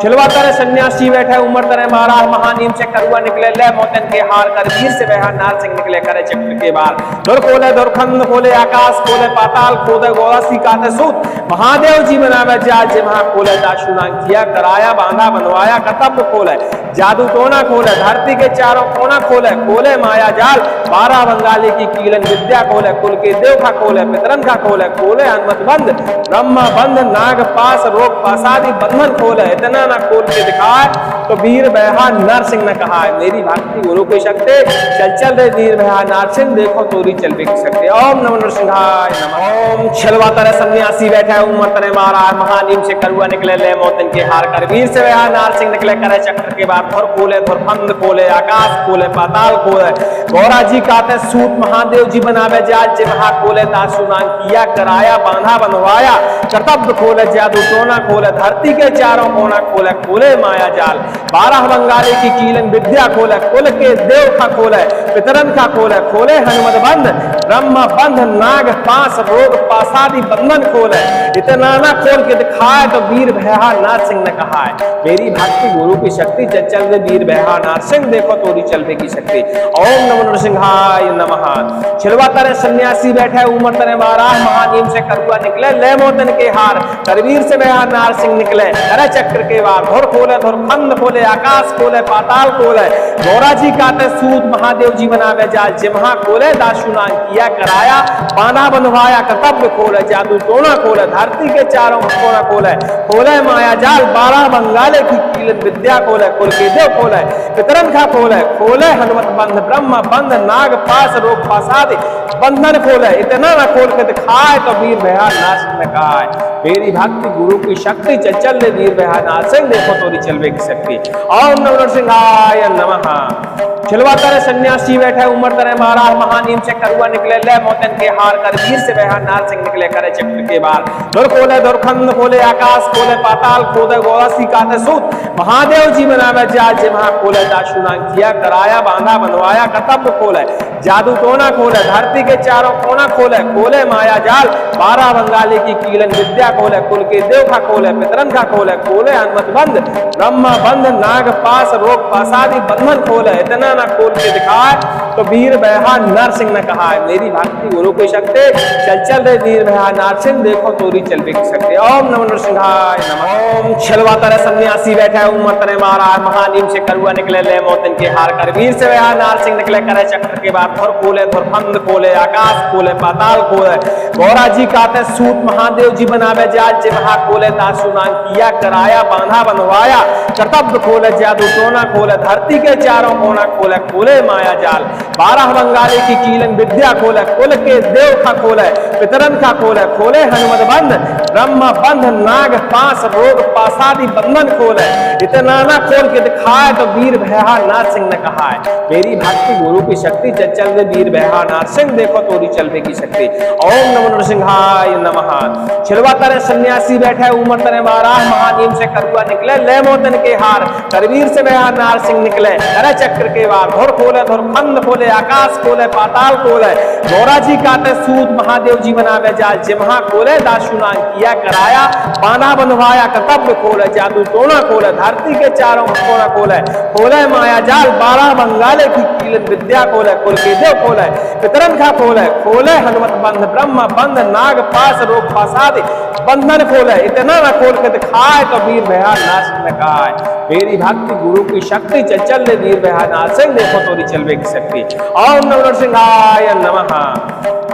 छिलवा तरह सन्यासी बैठे उमर तरह महाराज महानीम से करुआ निकले ले मोतन के हार कर वीर से वह नार सिंह निकले करे चक्र के बार धुर खोले धुर खंड खोले आकाश खोले पाताल खोले गौसी काते सूत महादेव जी बनावे जा जिम्हा खोले दाशुनांग किया कराया बांधा बनवाया कर्तव्य खोले जादू टोना खोले धरती के चारों कोना खोले खोले माया जाल 12 बंगाली की कीलन विद्या खोले कुल के देव खा खोले पितरन खा खोले खोले हनुमत बंध ब्रह्म बंध नाग पास रोग पासादि बंधन खोले इतना ना खोल के दिखाए तो वीर बहा नरसिंह ने कहा है मेरी भक्ति गुरु की शक्ति चल रे वीर बहा नरसिंह देखो तोरी चल भी सकते ओम नमो नरसिंहाय नमः ओम छलवा तरह सन्यासी बैठे उमर तरह महाराज महानीम से करुआ निकले ले मोतन के हार कर वीर से बहा नरसिंह निकले करे चक्र के बाद धुर खोले धुर खंड खोले आकाश खोले पाताल खोले गौरा जी काते सूत महादेव जी बनावे जाल जिम्हा खोले दाशुनांग किया कराया बांधा बनवाया कर्तव्य खोले जादू टोना खोले धरती के चारों कोना खोले खोले माया जाल 12 बंगाली की कीलन विद्या खोले कुल के देव खा खोले पितरन खा खोले खोले हनुमत बंध ब्रह्म बंध नाग पास रोग पासादि बंधन खोले इतना ना खोल के दिखाए तो वीर भया नरसिंह ने कहा है मेरी भक्ति गुरु की शक्ति चल रे वीर भया नरसिंह देखो तोरी चलवे की शक्ति ओम नमो नरसिंहाय नमः छिलवा तरह सन्यासी बैठे उमर तरह महाराज महानीम से करुआ निकले ले मोतन के हार करवीर से बहा नरसिंह निकले करे चक्र के बार धुर खोले धुर खंड खोले आकाश खोले पाताल खोले गौरा जी काते सूत महादेव जी बनावे जाल जिम्हा खोले दाशुनांग किया कराया पाना बंधवाया कर्तव्य खोले जादू टोना खोले धरती के चारों कोना खोले खोले माया जाल 12 बंगाले की कीलन विद्या खोले कुल के देव खोले पितरन खा खोले खोले हनुमत बंध ब्रह्म बंध नाग पास रोग पासादि बंधन खोले इतना ना खोल के दिखाए तो वीर भया नरसिंह ने कहा है मेरी भक्ति गुरु की शक्ति चल रे वीर भया नरसिंह देखो तोरी चलवे की शक्ति ओम नमो नरसिंहाय नमः छिलवा तरह सन्यासी बैठे उमर तरह महाराज महानीम से करुआ निकले ले मोतन के हार कर वीर से वह नरसिंह निकले करे चक्र के बार धुर खोले धुर खंड खोले आकाश खोले पाताल खोले गौसी काते सूत महादेव जी बनावे जा जिम्हा खोले दाशुनांग किया कराया बांधा बनवाया कर्तव्य खोले जादू टोना खोले धरती के चारों कोना खोले खोले माया जाल 12 बंगाली की कीलन विद्या खोले कुल के देव खा खोले पितरन खा खोले खोले हनुमत बंध ब्रह्म बंध नाग पास रोग पासादि बंधन खोले इतना ना खोल के दिखाए तो वीर बहा नरसिंह ने कहा है मेरी भक्ति गुरु की शक्ति चल रे वीर बहा नरसिंह देखो तोरी चलवे की शक्ति ओम नमो नरसिंहाय नमः ओम छलवा तरह सन्यासी बैठे उमर तरह महाराज महानीम से करुआ निकले ले मोतन के हार कर वीर से बहा नरसिंह निकले करे चक्र के बाद धुर खोले धुर खंड खोले आकाश खोले पाताल खोले गौरा जी काते सूत महादेव जी बनावे जाल जिम्हा खोले दाशुनांग किया कराया बांधा बनवाया कर्तव्य खोले जादू टोना खोले धरती के चारों कोना खोले खोले माया जाल 12 बंगाली की कीलन विद्या खोले कुल के देव खा खोले पितरन खा खोले खोले हनुमत बंध ब्रह्म बंध नाग पास रोग पासादि बंधन खोले इतना ना खोल के दिखाए तो वीर भया नरसिंह ने कहा है मेरी भक्ति गुरु की शक्ति चल रे वीर भया नरसिंह देखो तोरी चलवे की शक्ति ओम नमो नरसिंहाय नमः छिलवा तरह सन्यासी बैठे उमर तरह महाराज महानीम से करुआ निकले ले मोतन के हार करवीर से बहा नरसिंह निकले करे चक्र के बार धुर खोले धुर खंड खोले आकाश खोले पाताल खोले गौरा जी काते सूत महादेव जी बनावे जाल जिम्हा खोले दाशुनांग किया कराया पाना बंधवाया कर्तव्य खोले जादू टोना खोले धरती के चारों कोना खोले खोले माया जाल 12 बंगाले की कीलन विद्या खोले कुल के देव खोले पितरन खा खोले खोले हनुमत बंध ब्रह्म बंध नाग पास रोग पासादि बंधन खोले इतना ना खोल के दिखाए तो वीर भया नरसिंह ने कहा है मेरी भक्ति गुरु की शक्ति चल चल रे वीर बहा नारसिंह देखो तोरी चलवे की शक्ति। ओम नमो नरसिंहाय नमः।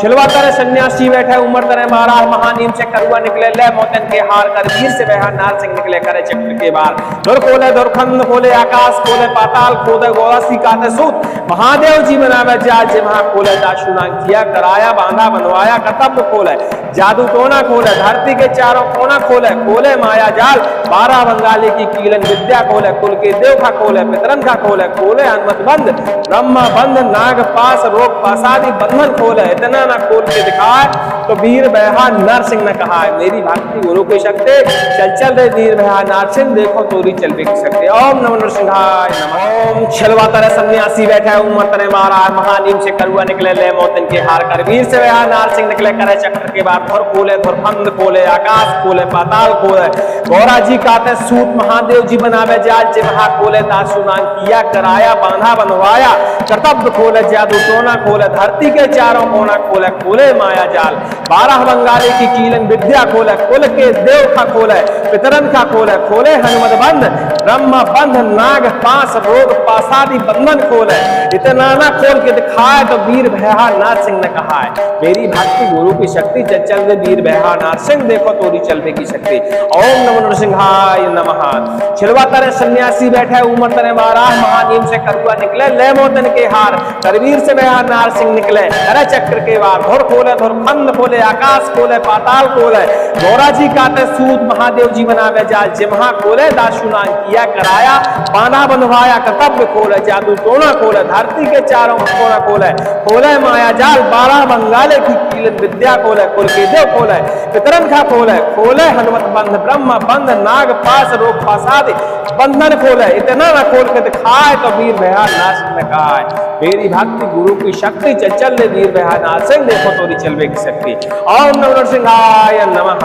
छिलवा तरह सन्यासी बैठे उमर तरह महाराज महानीम से करुआ निकले ले मोतन के हार कर वीर से बहा नारसिंह निकले करे चक्र के बार धुर खोले धुरखंड खोले आकाश खोले पाताल खोले गौरासी काते सूत महादेव जी बनावे जाज महा खोले दाशुना किया कराया बांधा बनवाया कर्तव्य खोले जादू टोना खोले धरती के चारों कोना खोले खोले माया जाल 12 बंगाली की कीलन विद्या खोले कुल के देव का खोले पितरन का खोले खोले हनुमत बंद ब्रह्मा बंद नाग पास रोग पासादी बंधन खोले इतना ना खोल के दिखाए तो वीर बहा नरसिंह ने कहा है मेरी भक्ति गुरु की शक्ति चल चल रे वीर बहा नरसिंह देखो तोरी चल भी सकते। ओम नमो नरसिंहाय नमः। ओम छलवा तरह सन्यासी बैठे उमर तरह महाराज महानीम से करुआ निकले ले मोतन के हार कर वीर से बहा नरसिंह निकले करे चक्र के बाद धुर खोले धुरखंड खोले आकाश खोले पाताल खोले गौरा जी काते सूत महादेव जी बनावे जाज महा खोले दासुनान किया कराया बांधा बनवाया कर्तव्य खोले जादू टोना खोले धरती के चारों कोना खोले खोले माया जाल 12 बंगाली की कीलन विद्या खोले कुल के देव का खोले पितरन का खोले खोले हनुमत बंद ब्रह्मा बंध नाग पास रोग पासादी बंधन खोले इतना ना खोल के दिखाए तो वीर बहा नरसिंह ने कहा है मेरी भक्ति गुरु की शक्ति चल चल रे वीर बहा नरसिंह देखो तोरी चलवे की शक्ति। ओम नमो नरसिंहाय नमः। छिलवा तरह सन्यासी बैठे उमर तरह महाराज महानीम से करुआ निकले ले मोतन के हार करवीर से बहा नरसिंह निकले अरे चक्र के बार धुर खोले धुरखंड खोले आकाश खोले पाताल खोले गौरा जी काते सूत महादेव जी बनावे जाल जिमहा खोले दाशुनान किया कराया बांधा बंधवाया कर्तव्य खोले जादू टोना खोले धरती के चारों कोना खोले खोले माया जाल 12 बंगाले की कीलन विद्या खोले कुल के देव खोले पितरन का खोले खोले हनुमत बंध ब्रह्मा बंध नाग पास रोग पासादि बंधन खोले इतना ना खोल के दिखाए तो वीर बहा नरसिंह ने कहा है मेरी भक्ति गुरु की शक्ति चल चल रे वीर बहा नरसिंह देखो तोरी चलवे की शक्ति। ओम नमो नरसिंहाय नमः।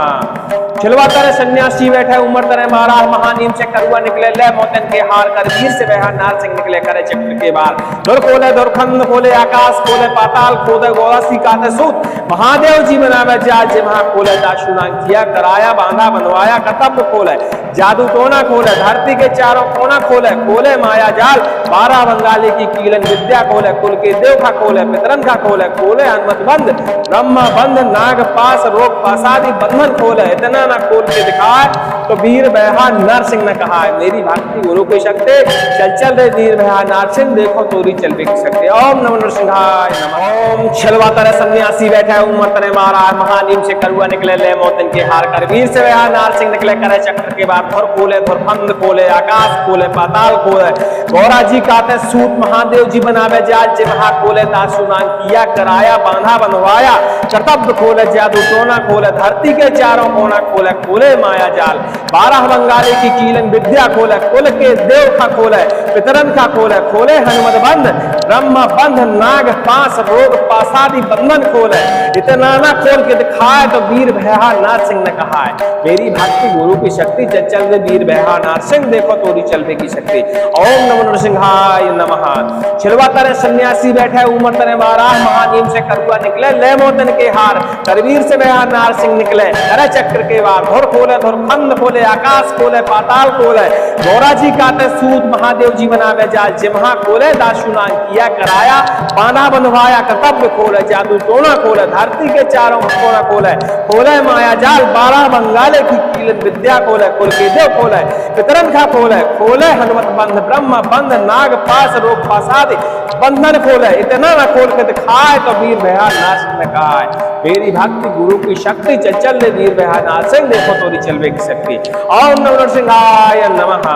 छिलवा तरह सन्यासी बैठे उमर तरह महाराज महानीम से करुआ निकले ले मोतन के हार कर वीर से बहा नरसिंह निकले करे चक्र के बार धुर खोले धुरखंड खोले आकाश खोले पाताल खोले गौरासी काते सूत महादेव जी बनावे जाज महा खोले दाशुना किया कराया बांधा बनवाया कर्तव्य खोले जादू टोना खोले धरती के चारों कोना खोले खोले माया जाल 12 बंगाली की कीलन विद्या खोले कुल के देव का खोले पितरन का खोले खोले हनुमत बंद ब्रह्मा बंध नाग पास रोग पासादी बंधन खोले इतना ना खोल के दिखाए तो वीर बहा नरसिंह ने कहा है मेरी भक्ति गुरु की शक्ति चल चल रे वीर बहा नरसिंह देखो तोरी चलवे की शक्ति। ओम नमो नरसिंहाय नमः। ओम छलवा तरह सन्यासी बैठे उमर तरह महाराज महानीम से करुआ निकले ले मोतन के हार कर वीर से बहा नरसिंह निकले करे चक्र के बाद धुर खोले धुरखंड खोले आकाश खोले पाताल खोले गौरा जी काते सूत महादेव जी बनावे जाज महा खोले दासुनान किया कराया बांधा बनवाया कर्तव्य खोले जादू टोना खोले धरती के चारों कोना खोले खोले माया जाल 12 बंगाली की कीलन विद्या खोले कुल के देव का खोले पितरन का खोले खोले हनुमत बंद ब्रह्मा बंध नाग पास रोग पासादी बंधन खोले इतना ना खोल के दिखाए तो वीर बहा नरसिंह ने कहा है मेरी भक्ति गुरु की शक्ति चल चल रे वीर बहा नरसिंह देखो तोरी चलवे की शक्ति। ओम नमो नरसिंहाय नमः। छिलवा तरह सन्यासी बैठे उमर तरह महाराज महानीम से करुआ निकले ले मोतन के हार करवीर से बहा नरसिंह निकले अरे चक्र के बार धुर खोले धुरखंड खोले आकाश खोले पाताल खोले गौरा जी काते सूत महादेव जी बनावे जाल जिमहा खोले दाशुनान किया कराया बांधा बंधवाया कर्तव्य खोले जादू टोना खोले धरती के चारों कोना खोले खोले माया जाल 12 बंगाले की कीलन विद्या खोले कुल के देव खोले पितरन का खोले खोले हनुमत बंध ब्रह्मा बंध नाग पास रोग पासादि बंधन खोले इतना ना खोल के दिखाए तो वीर बहा नरसिंह ने कहा है मेरी भक्ति गुरु की शक्ति चल चल रे वीर बहा नरसिंह देखो तोरी चलवे की शक्ति। ओम नमो नरसिंहाय नमः।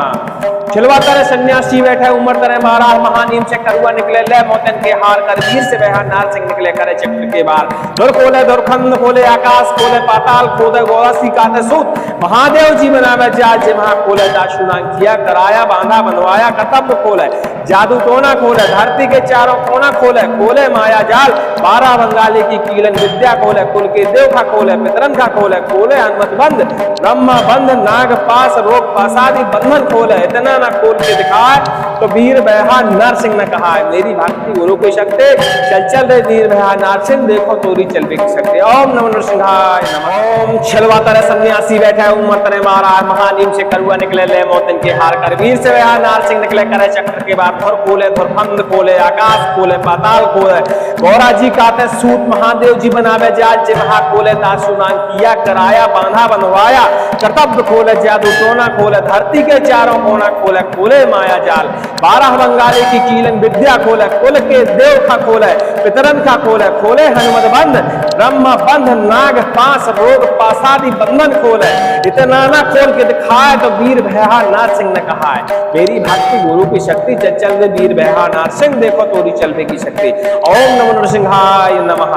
छिलवा तरह सन्यासी बैठे उमर तरह महाराज महानीम से करुआ निकले ले मोतन के हार कर वीर से बहा नरसिंह निकले करे चक्र के बार धुर खोले धुरखंड खोले आकाश खोले पाताल खोले गौरासी काते सूत महादेव जी बनावे जाज महा खोले दाशुना किया कराया बांधा बनवाया कर्तव्य खोले जादू टोना खोले धरती के चारों कोना खोले खोले माया जाल 12 बंगाली की कीलन विद्या खोले कुल के देव खा खोले पितरन खा खोले खोले हनुमत बंद ब्रह्मा बंद नाग पास रोग पासादी बंधन खोले इतना ना खोल के दिखाए तो वीर बहा नरसिंह ने कहा है मेरी भक्ति गुरु की शक्ति चल चल रे वीर बहा नरसिंह देखो तोरी चल भी सकते ओम नमो नरसिंहाय नमः ओम छलवाता रे सन्यासी बैठा उमर तने मारा महानीम से करुआ निकले ले मोतन के हार कर वीर से बहा नरसिंह निकले करे चक्र के बाद धुर खोले धुर फंद खोले आकाश खोले पाताल खोले गौरा जी काते सूत महादेव जी बनावे जाल जे महा खोले दासु नाम किया कराया बांधा बनवाया कर्तव्य खोले जादू टोना खोले धरती के चारों कोना खोले खोले माया जाल 12 बंगाली की कीलन विद्या खोले कुल के देव खा खोले पितरन खा खोले खोले हनुमत बंद ब्रह्मा बंध नाग पास रोग पासादी बंधन खोले इतना ना खोल के दिखाए तो वीर भया नरसिंह ने कहा है मेरी भक्ति गुरु की शक्ति चल चल दे वीर भया नरसिंह देखो तोरी चलने की शक्ति ओम नमो नरसिंहाय नमः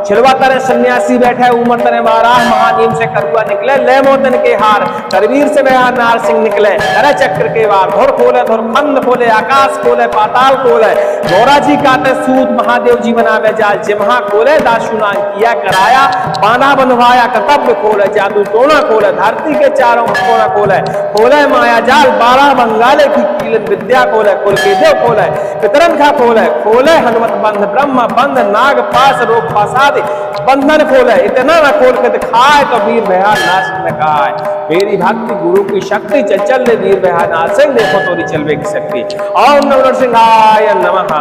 छिलवा तरे सन्यासी बैठे उमर तरे मारा महानीम से करुआ निकले ले मोतन के हार करवीर से भया नरसिंह निकले करे चक्र के वार धुर खोले धुर फंद खोले आकाश खोले पाताल खोले गौरा जी काते सूत महादेव जी बनावे जाल जिमहा खोले दासुनान किया कराया पाना बनवाया कर्तव्य खोले जादू टोना खोले धरती के चारों कोना खोले खोले माया जाल 12 बंगाले की कीलन विद्या खोले कुल के देव खोले पितरन खा खोले खोले हनुमत बंध ब्रह्मा बंध नाग पास रोग पासादि बंधन खोले इतना ना खोल के दिखाए तो वीर भया नरसिंह ने कहा है मेरी भक्ति गुरु की शक्ति चल चल ले वीर भया नरसिंह देखो तोरी चलवे की शक्ति ओम नमो नरसिंहाय नमः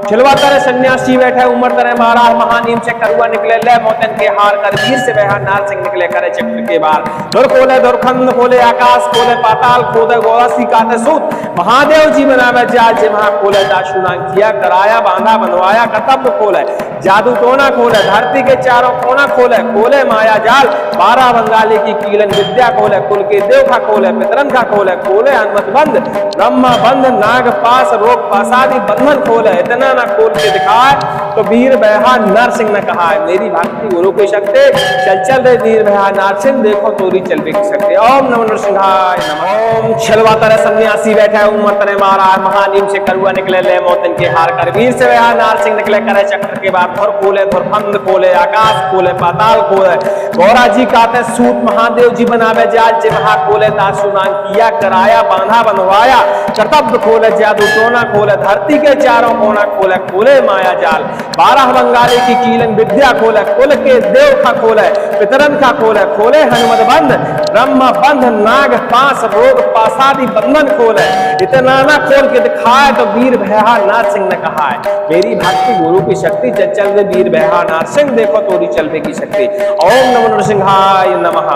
छिलवा तरे सन्यासी बैठे उमर तरे मारा महानीम से करुआ निकले ले मोतन के हार कर वीर से भया नरसिंह निकले करे चक्र के बार धुर खोले धुर खंड खोले आकाश खोले पाताल खोले गौरा सिकाते सूत महादेव जी बनावे जाल जे महा खोले दासुना किया कराया बांधा बनवाया कर्तव्य खोले जादू टोना खोले धरती के चारों कोना खोले खोले माया जाल 12 बंगाली की कीलन विद्या खोले कुल के देव खा खोले पितरन खा खोले खोले हनुमत बंद ब्रह्मा बंध नाग पास रोग पासादी बंधन खोले इतना ना खोल के दिखाए तो वीर बहा नरसिंह ने कहा है मेरी भक्ति गुरु की शक्ति चल चल रे वीर बहा नरसिंह देखो तोरी चल भी सकते ओम नमो नरसिंहाय नमः ओम छलवा तरे सन्यासी बैठे उमर तने मारा महानीम से करुआ निकले ले मोतन के हार कर वीर से बहा नरसिंह निकले करे चक्र के बाद धुर खोले धुर फंद खोले आकाश खोले पाताल खोले गौरा जी काते सूत महादेव जी बनावे जाल जे महा खोले दासुनान किया कराया बांधा बनवाया कर्तव्य खोले जादू टोना खोले धरती के चारों कोना खोले खोले माया जाल 12 बंगाली की कीलन विद्या खोले कुल के देव खा खोले पितरन खा खोले खोले हनुमत बंद ब्रह्मा बंध नाग पास रोग पासादी बंधन खोले इतना ना खोल के दिखाए तो वीर भया नरसिंह ने कहा है मेरी भक्ति गुरु की शक्ति चल चल दे वीर भया नरसिंह देखो तोरी चलने की शक्ति ओम नमो नरसिंहाय नमः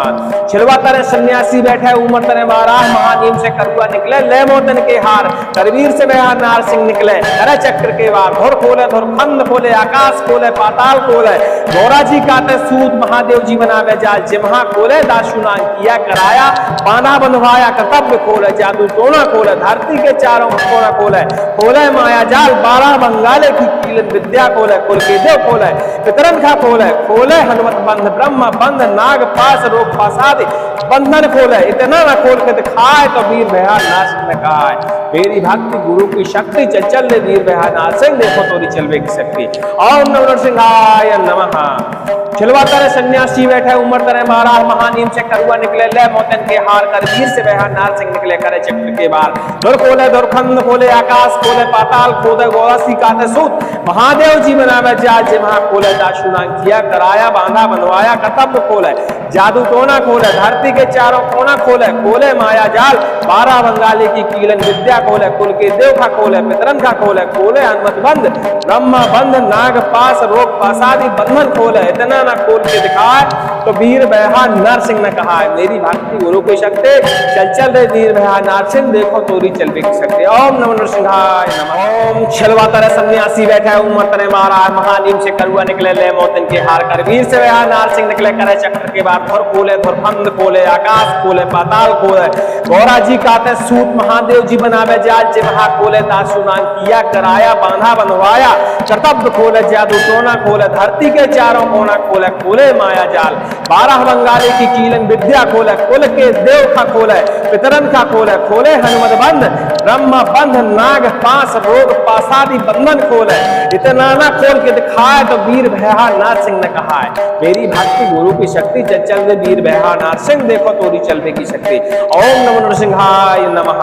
छिलवा तरे सन्यासी बैठे उमर तरे मारा महानीम से करुआ निकले ले मोतन के हार करवीर से भया नरसिंह निकले करे चक्र के वार धुर खोले धुर फंद खोले आकाश खोले पाताल खोले गौरा जी काते सूत महादेव जी बनावे जाल जिमहा खोले दासुनान किया कराया पाना बनवाया कर्तव्य खोले जादू टोना खोले धरती के चारों कोना खोले खोले माया जाल 12 बंगाले की कीलन विद्या खोले कुल के देव खोले पितरन खा खोले खोले हनुमत बंध ब्रह्मा बंध नाग पास रोग पासादि बंधन खोले इतना ना खोल के दिखाए तो वीर भया नरसिंह ने कहा है मेरी भक्ति गुरु की शक्ति चल चल ले वीर भया नरसिंह देखो तोरी चलवे की शक्ति ओम नमो नरसिंहाय नमः छिलवा तरे सन्यासी बैठे उमर तरे मारा महानीम से करुआ निकले ले मोतन के हार कर वीर से भया नरसिंह निकले करे चक्र के बार धुर खोले धुर खंड खोले आकाश खोले पाताल खोले गौरा सिकाते सूत महादेव जी बनावे जाल जे महा खोले दासुना किया कराया बांधा बनवाया कर्तव्य खोले जादू टोना खोले धरती के चारों कोना खोले खोले माया जाल 12 बंगाली की कीलन विद्या खोले कुल के देव खा खोले पितरन खा खोले खोले हनुमत बंद ब्रह्मा बंध नाग पास रोग पासादी बंधन खोले इतना ना खोल के दिखाए तो वीर बहा नरसिंह ने कहा है मेरी भक्ति गुरु की शक्ति चल चल रे वीर बहा नरसिंह देखो तोरी चल भी सकते ओम नमो नरसिंहाय नमः ओम छलवा तरे सन्यासी बैठे उमर तरे मारा महानीम से करुआ निकले ले मोतन के हार कर वीर से बहा नरसिंह निकले करे चक्र के बाद धुर खोले धुर फंद खोले आकाश खोले पाताल खोले गौरा जी काते सूत महादेव जी बनावे जाल जे महा खोले दासुनान किया कराया बांधा बनवाया कर्तव्य खोले जादू टोना खोले धरती के चारों कोना खोले खोले माया जाल 12 बंगाली की कीलन विद्या खोले कुल के देव खा खोले पितरन खा खोले खोले हनुमत बंध ब्रह्म बंध नाग पास रोग पासादी बंधन खोले इतना ना खोल के दिखाए तो वीर भैया नाथ सिंह ने कहा है मेरी भक्ति गुरु की शक्ति चल दे वीर भैया नाथ सिंह देखो तोरी चलने की शक्ति ओम नमो नरसिंहाय नमः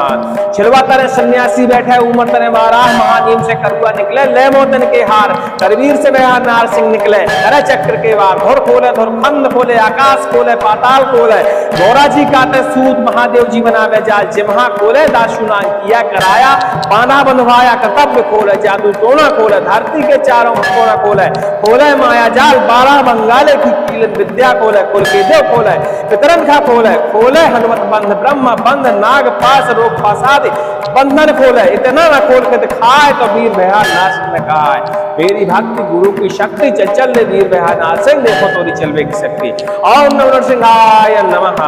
छिलवा तरे सन्यासी बैठे उमर तरे 12 महानीम से करुआ निकले ले मोतन के हार करवीर से भैया नाथ सिंह निकले करे चक्र के वार धुर खोले धुर खंड खोले आकाश खोले पाताल खोले गौरा जी काटे सूत महादेव जी बनावे जाल जिम्हा खोले दाशुनांग किया कराया बांधा बंधवाया कर्तव्य खोले जादू टोना खोले धरती के चारों कोना खोले खोले माया जाल 12 बंगाले की कीलन विद्या खोले कुल के देव खोले पितरन खा खोले खोले हनुमत बंध ब्रह्म बंध नाग पास रोग पासादि बंधन खोले इतना ना खोल के दिखाए तो वीर भैया नाथ सिंह ने कहा है मेरी भक्ति गुरु की शक्ति चल ले वीर भैया नाथ सिंह देखो तोरी चलवे की शक्ति ओम नमो नरसिंहाय नमः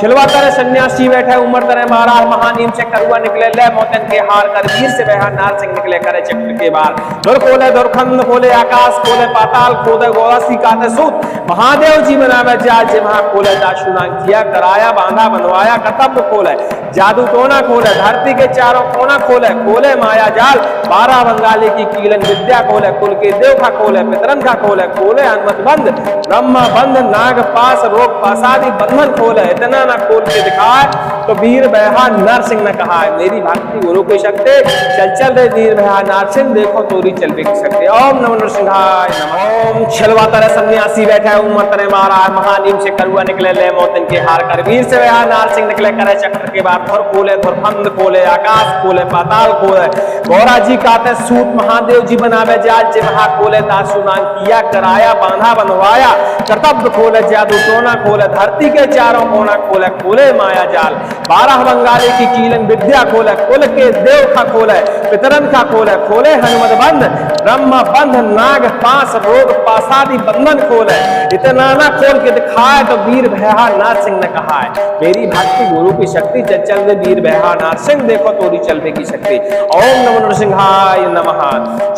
छिलवा तरे सन्यासी बैठे उमर तरे 12 महानीम से करुआ निकले ले मोतन के हार कर वीर से भैया नाथ सिंह निकले करे चक्र के बार दुर खोले दुर्खंड खोले आकाश खोले पाताल खोले गौरासी काते सूत महादेव जी बनावे जाल जिम्हा खोले दाशुनांग किया कराया बांधा बनवाया कर्तव्य खोले जादू टोना खोले धरती के चारों कोना खोले खोले माया जाल 12 बंगाली की कीलन विद्या खोले कुल के देव खा खोले पितरन खा खोले खोले हनुमत बंध ब्रह्म बंध नाग पास रोग पासादि बंधन खोले इतना ना खोल के दिखाए तो वीर भैया नर सिंह ने कहा है मेरी भक्ति गुरु की शक्ति चल रे वीर भैया नर सिंह देखो तोरी चलवे की शक्ति ओम नमो नरसिंहाय नमः ओम छिलवा तरे सन्यासी बैठे उमर तरे 12 महानीम से करुआ निकले ले मोतन के हार कर वीर से भैया नर सिंह निकले करे चक्र के बाद धुर खोले धुर खंड खोले आकाश खोले पाताल खोले गौरा जी काते सूत महादेव जी बनावे जाल जिम्हा खोले दाशुनांग किया कराया बांधा बनवाया कर्तव्य खोले जादू टोना खोले धरती के चारों कोना खोले खोले माया जाल 12 बंगाली की कीलन विद्या खोले कुल के देव खा खोले पितरन खा खोले खोले हनुमत बंध ब्रह्म बंध नाग पास रोग पासादि बंधन खोले इतना ना खोल के दिखाए तो वीर भैया नाथ सिंह ने कहा है मेरी भक्ति गुरु की शक्ति चल दे वीर भैया नाथ सिंह देखो तोरी चलवे की शक्ति ओम नमो नरसिंहाय नमः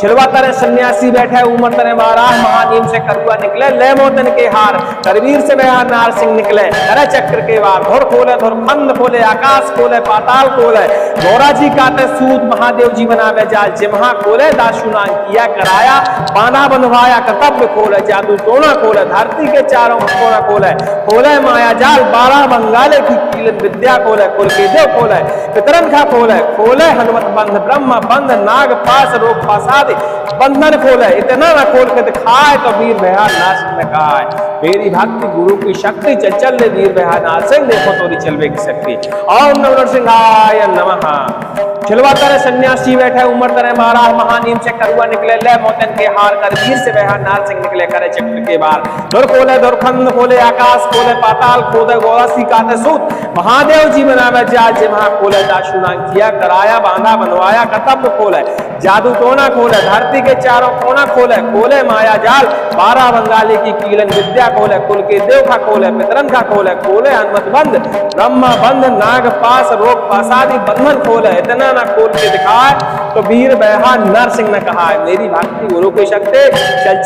छिलवा तरे सन्यासी बैठे उमर तरे 12 महानीम से करुआ निकले ले मोतन के हार करवीर से भैया नाथ सिंह निकले करे चक्र के वार धुर खोले धुर खंड खोले आकाश खोले पाताल खोले गौरा जी काते सूत महादेव जी बनावे जाल जिम्हा खोले दाशुनांग किया कराया बांधा बंधवाया कर्तव्य खोले जादू टोना खोले धरती के चारों कोना खोले खोले माया जाल 12 बंगाले की कीलन विद्या खोले कुल के देव खोले पितरन खा खोले खोले हनुमत बंध ब्रह्म बंध नाग पास रोग पासादि बंधन खोले इतना ना खोल के दिखाए तो वीर भैया नाथ सिंह ने कहा है मेरी भक्ति गुरु की शक्ति चल ले वीर भैया नाथ सिंह देखो तोरी चलवे की शक्ति ओम नमो नरसिंहाय नमः छिलवा तरे सन्यासी बैठे उमर तरे 12 महानीम से करुआ निकले ले मोतन के हार कर वीर से भैया नाथ सिंह निकले करे चक्र के बार दुर खोले दुर्खंड खोले आकाश खोले पाताल खोले गौरासी काते सूत महादेव जी बनावे जाल जिम्हा खोले दाशुनांग किया कराया बांधा बनवाया कर्तव्य खोले जादू टोना खोले धरती के चारों कोना खोले खोले माया जाल 12 बंगाली की कीलन विद्या खोले कुल के देव खा खोले पितरन खा खोले खोले हनुमत बंध ब्रह्म बंध नाग पास रोग पासादि बंधन खोले इतना ना खोल के दिखाए तो वीर भैया नर सिंह ने कहा है मेरी भक्ति गुरु की शक्ति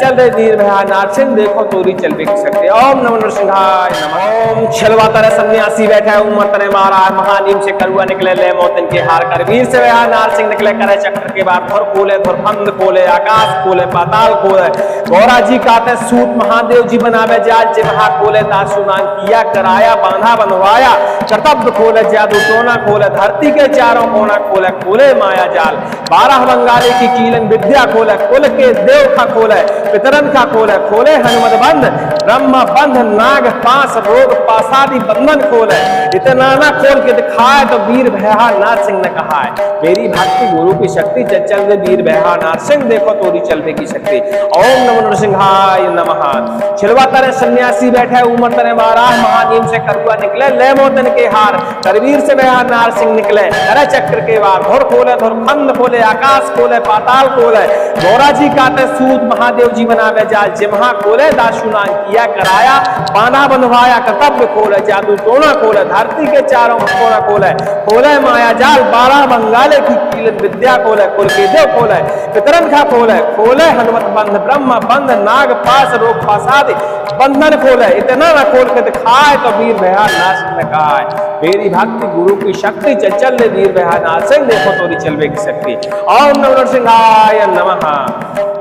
चल रे वीर भैया नर सिंह देखो तोरी चलवे की शक्ति ओम नमो नरसिंहाय नमः ओम छिलवा तरे सन्यासी बैठे उमर तरे 12 महानीम से करुआ निकले ले मोतन के हार कर वीर से भैया नर सिंह निकले करे चक्र के बाद धुर खोले धुर खंड खोले आकाश खोले पाताल खोले गौरा जी काते सूत महादेव जी बनावे जाल जिम्हा खोले दाशुनांग किया कराया बांधा बनवाया कर्तव्य खोले जादू टोना खोले धरती के चारों कोना खोले खोले माया जाल 12 बंगाली की कीलन विद्या खोले कुल के देव खा खोले पितरन खा खोले खोले हनुमत बंध ब्रह्म बंध नाग पास रोग पासादि बंधन खोले इतना ना खोल के दिखाए तो वीर भैया नाथ सिंह ने कहा है मेरी भक्ति गुरु की शक्ति चल दे वीर भैया नाथ सिंह देखो तोरी चलवे की शक्ति ओम नमो नरसिंहाय नमः छिलवा तरे सन्यासी बैठे उमर तरे 12 महानीम से करुआ निकले ले मोतन के हार करवीर से भैया नाथ सिंह निकले करे चक्र के वार धुर खोले धुर खंड खोले आकाश खोले पाताल खोले गौरा जी काते सूत महादेव जी बनावे जाल जिम्हा खोले दाशुनांग किया किया कराया बांधा बंधवाया कर्तव्य खोले जादू टोना खोले धरती के चारों कोना खोले खोले माया जाल 12 बंगाले की कीलन विद्या खोले कुल के देव खोले पितरन खा खोले खोले हनुमत बंध ब्रह्म बंध नाग पास रोग पासादि बंधन खोले इतना न खोल के दिखाए तो वीर भया नाश न खाए। मेरी भक्ति गुरु की शक्ति चल ले वीर भया नाश देखो तोरी चलवे की शक्ति। ओम नमो नरसिंहाय नमः।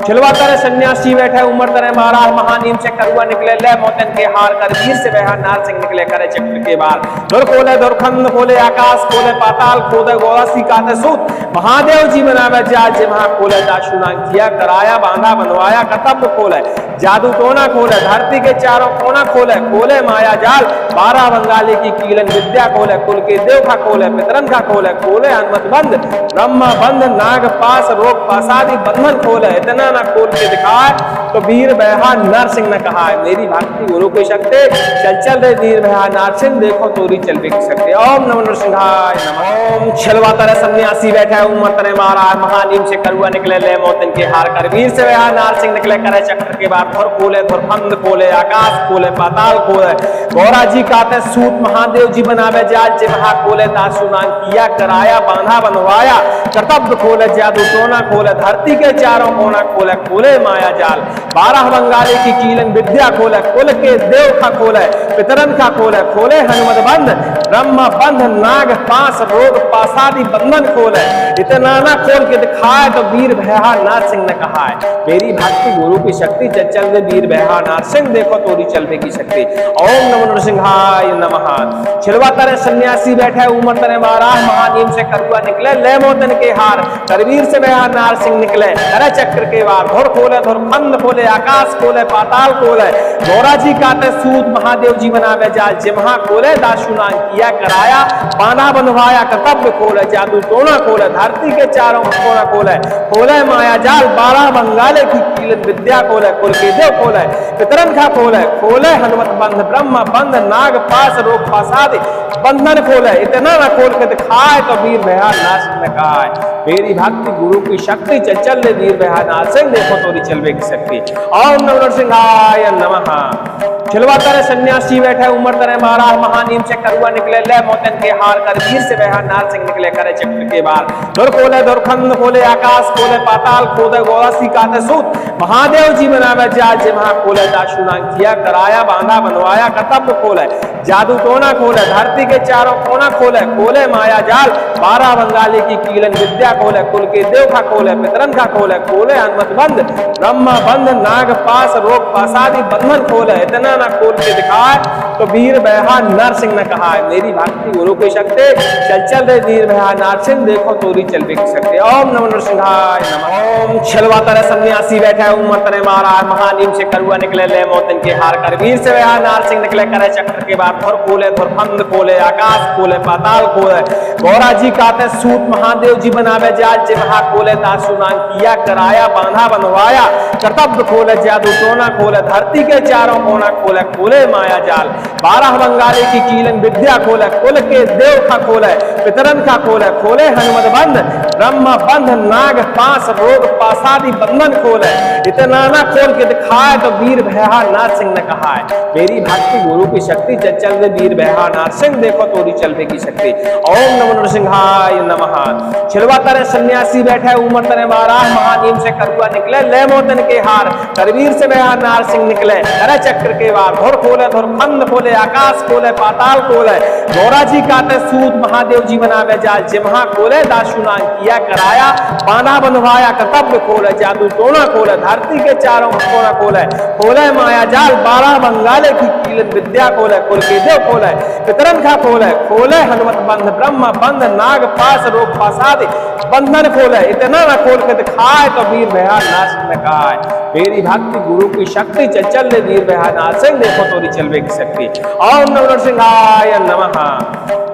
छिलवा तरह सन्यासी बैठे उमर तरह महाराज महानीम से करुआ निकले ले मोतन के हार कर वीर से वह नार सिंह निकले करे चक्र के बार दुर खोले दुर्खंड खोले आकाश खोले पाताल खोले गोवासी काते सूत महादेव जी बनावे जाज महा खोले दाशुना किया कराया बांधा बनवाया कर्तव्य खोले जादू टोना खोले धरती के चारों कोना खोले खोले माया जाल 12 बंगाली की कीलन विद्या खोले कुल के देव खा खोले पितरन खा खोले खोले हनुमत बंध ब्रह्मा बंध नाग पास रोग पासादि बंधन खोले इतना ना खोल के दिखाए तो वीर बहा नरसिंह ने कहा है। मेरी भक्ति गुरु की शक्ति चल रे वीर बहा नरसिंह देखो तोरी चल भी सकते। ओम नमो नरसिंहाय नमः। ओम छलवा तरह सन्यासी बैठे उमर तरह महाराज महानीम से करुआ निकले ले मोतन के हार कर वीर से बहा नरसिंह निकले करे चक्र के बाद धुर खोले धुरखंड खोले आकाश खोले पाताल खोले गौरा जी काते सूत महादेव जी बनावे जाल जे महा खोले दासुनान किया कराया बांधा बनवाया कर्तव्य खोले जादू टोना खोले धरती के चारों कोना खोले खोले माया जाल 12 बंगाली की कीलन विद्या खोले कुल के देव खा खोले पितरन खा खोले खोले हनुमत बंध ब्रह्मा बंध नाग पास रोग पासादि बंधन खोले इतना ना खोल के दिखाए तो वीर भया नरसिंह ने कहा है। मेरी भक्ति गुरु की शक्ति चल दे वीर भया नरसिंह देखो तोरी चलवे की शक्ति। ओम नमो नरसिंहाय नमः। छिलवा तरह सन्यासी बैठे उमर तरह महाराज महानीम से करुआ निकले ले मोतन के हार करवीर से भया नरसिंह निकले करे चक्र के वार धुर खोले धुरखंड खोले आकाश खोले पाताल खोले गौरा जी काते सूत महादेव जी बनावे जाल जिमहा खोले दाशुना किया कराया बांधा बंधवाया कर्तव्य खोले जादू टोना खोले धरती के चारों कोना खोले खोले माया जाल 12 बंगाले की कीलन विद्या खोले कुल के देव खोले पितरन खा खोले खोले हनुमत बंध ब्रह्मा बंध नाग पास रोग पासादि बंधन खोले इतना न खोल के दिखाए तो वीर भया नाश न खाए। मेरी भक्ति गुरु की शक्ति चल ले वीर भया नरसिंह देखो तोरी चलवे की शक्ति। ओम नमो नरसिंहाय नमः। छिलवा तरह सन्यासी बैठे उमर तरह महाराज महानीम से करुआ निकले ले मोतन के हार कर वीर से वह नरसिंह निकले करे चक्र के बार दुर खोले दुरखंड खोले आकाश खोले पाताल खोले गोवासी काते सूत महादेव जी बनावे जाल जे महा खोले दाशुना किया कराया बांधा बनवाया कर्तव्य खोले जादू टोना खोले धरती के चारों कोना खोले खोले माया जाल 12 बंगाली की कीलन विद्या खोले कुल के देव खा खोले पितरन खा खोले खोले हनुमत बंध ब्रह्मा बंध नाग पास रोग पासादि बंधन खोले इतना ना खोल के दिखाए तो वीर भया नरसिंह ने कहा है। मेरी भक्ति गुरु की शक्ति चल रे वीर भया नरसिंह देखो तोरी चलवे की शक्ति। ओम नमो नरसिंहाय नमः। ओम छिलवा तरह सन्यासी बैठे उमर तरह महाराज महानीम से करुआ निकले ले मोतन के हार कर वीर से वह नरसिंह निकले करे चक्र के बाद धुर खोले धुरखंड खोले आकाश खोले पाताल खोले गौरा जी काते सूत महादेव जी बनावे जाल जे महा खोले दासुना किया कराया बांधा बनवाया कर्तव्य खोले जादू टोना खोले धरती के चारों कोना खोले खोले माया जाल 12 बंगाली की कीलन विद्या खोले कुल के देव खा खोले पितरन खा खोले खोले हनुमत बंध ब्रह्मा बंध नाग पास रोग पासादि बंधन खोले इतना ना खोल के दिखाए तो वीर भया नरसिंह ने कहा है। मेरी भक्ति गुरु की शक्ति चल दे वीर भया नरसिंह देखो तोरी चलवे की शक्ति। ओम नमो नरसिंहाय नमः। छिलवा तरह सन्यासी बैठे उमर तरह महाराज महानीम से करुआ निकले ले मोतन के हार करवीर से भया नरसिंह निकले करे चक्र के वार धुर खोले धुरखंड खोले आकाश खोले पाताल खोले गौरा जी काते सूत महादेव जी बनावे जाल जिमहा खोले दाशुना किया कराया बांधा बंधवाया कर्तव्य खोले जादू टोना खोले धरती के चारों कोना खोले खोले माया जाल 12 बंगाले की कीलन विद्या खोले कुल के देव खोले पितरन खा खोले खोले हनुमत बंध ब्रह्मा बंध नाग पास रोग पासादि बंधन खोले इतना ना खोल के दिखाए तो वीर भया नरसिंह ने कहा है। मेरी भक्ति गुरु की शक्ति चल ले वीर भया नरसिंह देखो तोरी चलवे की शक्ति। ओम नमो नरसिंहाय नमः।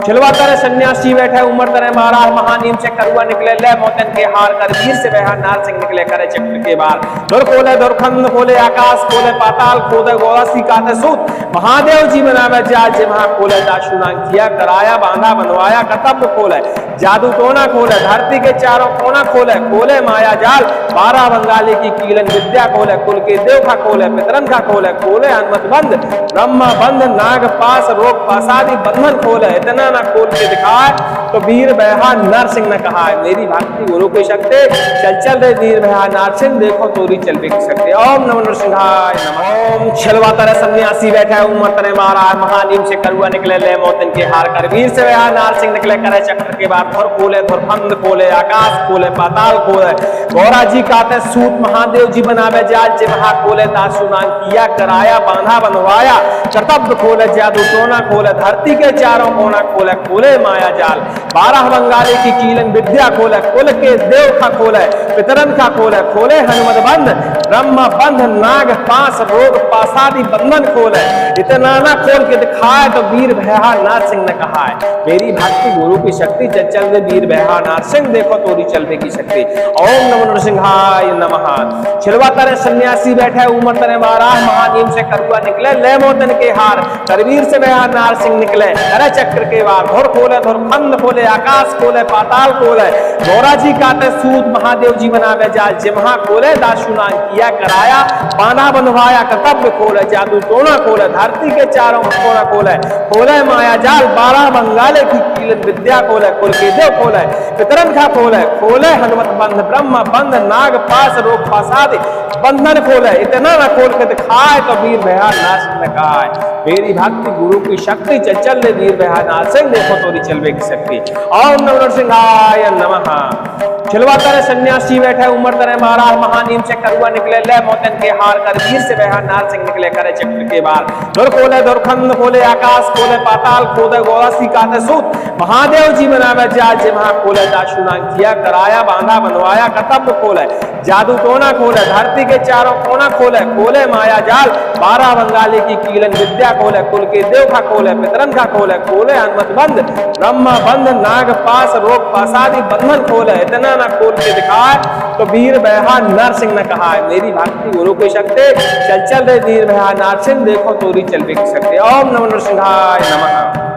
छिलवा तरे सन्यासी बैठे उमर तरे महाराज महानीम से करुआ निकले ले मोतन के हार कर वीर से वह नार सिंह निकले करे चक्र के बार धुर खोले धुरखंड खोले आकाश खोले पाताल खोले गोवासी काते सूत महादेव जी बनावे जाल जे महा खोले दाशुना किया कराया बांधा बनवाया कर्तव्य खोले जादू टोना खोले धरती के चारों कोना खोले खोले माया जाल 12 बंगाली की कीलन विद्या खोले कुल के देव खा खोले पितरन खा खोले खोले हनुमत बंद ब्रह्मा बंद नाग पास रोग पासादी बंधन खोले इतना ना खोल के दिखाए तो वीर बहा नरसिंह ने कहा है मेरी भक्ति गुरु की शक्ति चल चल रे वीर बहा नरसिंह देखो तोरी चल भी सकते ओम नमो नरसिंहाय नमः ओम छलवा तरे सन्यासी बैठा उमर तरे महाराज महानीम से करुआ निकले ले मोतन के हार कर वीर से बहा नरसिंह निकले करे चक्र के बाद धुर खोले धुरखंड खोले आकाश खोले पाताल खोले गौरा जी काते सूत महादेव जी बनावे जाल जे महा खोले दासुनान किया कराया बांधा बनवाया कर्तव्य खोले जादू टोना खोले धरती के चारों कोना खोले खोले माया जाल 12 बंगाली की कीलन विद्या खोले कुल के देव खा खोले पितरन खा खोले खोले हनुमत बंद ब्रह्मा बंध नाग पास रोग पासादी बंधन खोले इतना ना खोल के दिखाए तो वीर भया नरसिंह ने कहा है मेरी भक्ति गुरु की शक्ति चल चल रे वीर भया नरसिंह देखो तोरी चलने की शक्ति ओम नमो नरसिंहाय नमः छिलवा तरे सन्यासी बैठे उमर तरे महाराज महानीम से करुआ निकले ले मोतन के हार करवीर से बहा नरसिंह निकले करे चक्र के बार धुर खोले धुरखंड खोले आकाश खोले पाताल खोले गौरा जी काते सूत महादेव जी बनावे जाल जे महा खोले दाशुनान किया कराया बांधा बंधवाया कर्तव्य खोले जादू टोना खोले धरती के चारों कोना खोले खोले माया जाल 12 बंगाले की कीलन विद्या खोले कुल के देव खोले पितरन खा खोले खोले हनुमत बंध ब्रह्मा बंध नाग पास रोग पासादि बंधन खोले इतना ना खोल के दिखाए तो वीर भया नरसिंह ने कहा है मेरी भक्ति गुरु की शक्ति चल चल रे वीर भया नरसिंह देखो तोरी चलवे की शक्ति ओम नमो नरसिंहाय नमः छिलवा तरे सन्यासी बैठे उमर तरे महाराज महानीम से करुआ निकले ले मोतन के हार कर वीर से बहा नरसिंह निकले करे चक्र के बार धुर खोले धुरखंड खोले आकाश खोले पाताल खोले गोवासी काते सूत महादेव जी बनावे जाल जे महा खोले दाशुना किया कराया बांधा बनवाया कर्तव्य खोले जादू टोना खोले धरती के चारों कोना खोले खोले माया जाल 12 बंगाली की कीलन विद्या खोले कुल के देव खा खोले पितरन खा खोले खोले हनुमत बंद ब्रह्मा बंद नाग पास रोग पासादी बंधन खोले इतना ना खोल के दिखाए तो वीर बहा नरसिंह ने कहा है मेरी भक्ति गुरु की शक्ति चल चल रे वीर बहा नरसिंह देखो तोरी चल भी सकते ओम नमो नरसिंहाय नमः।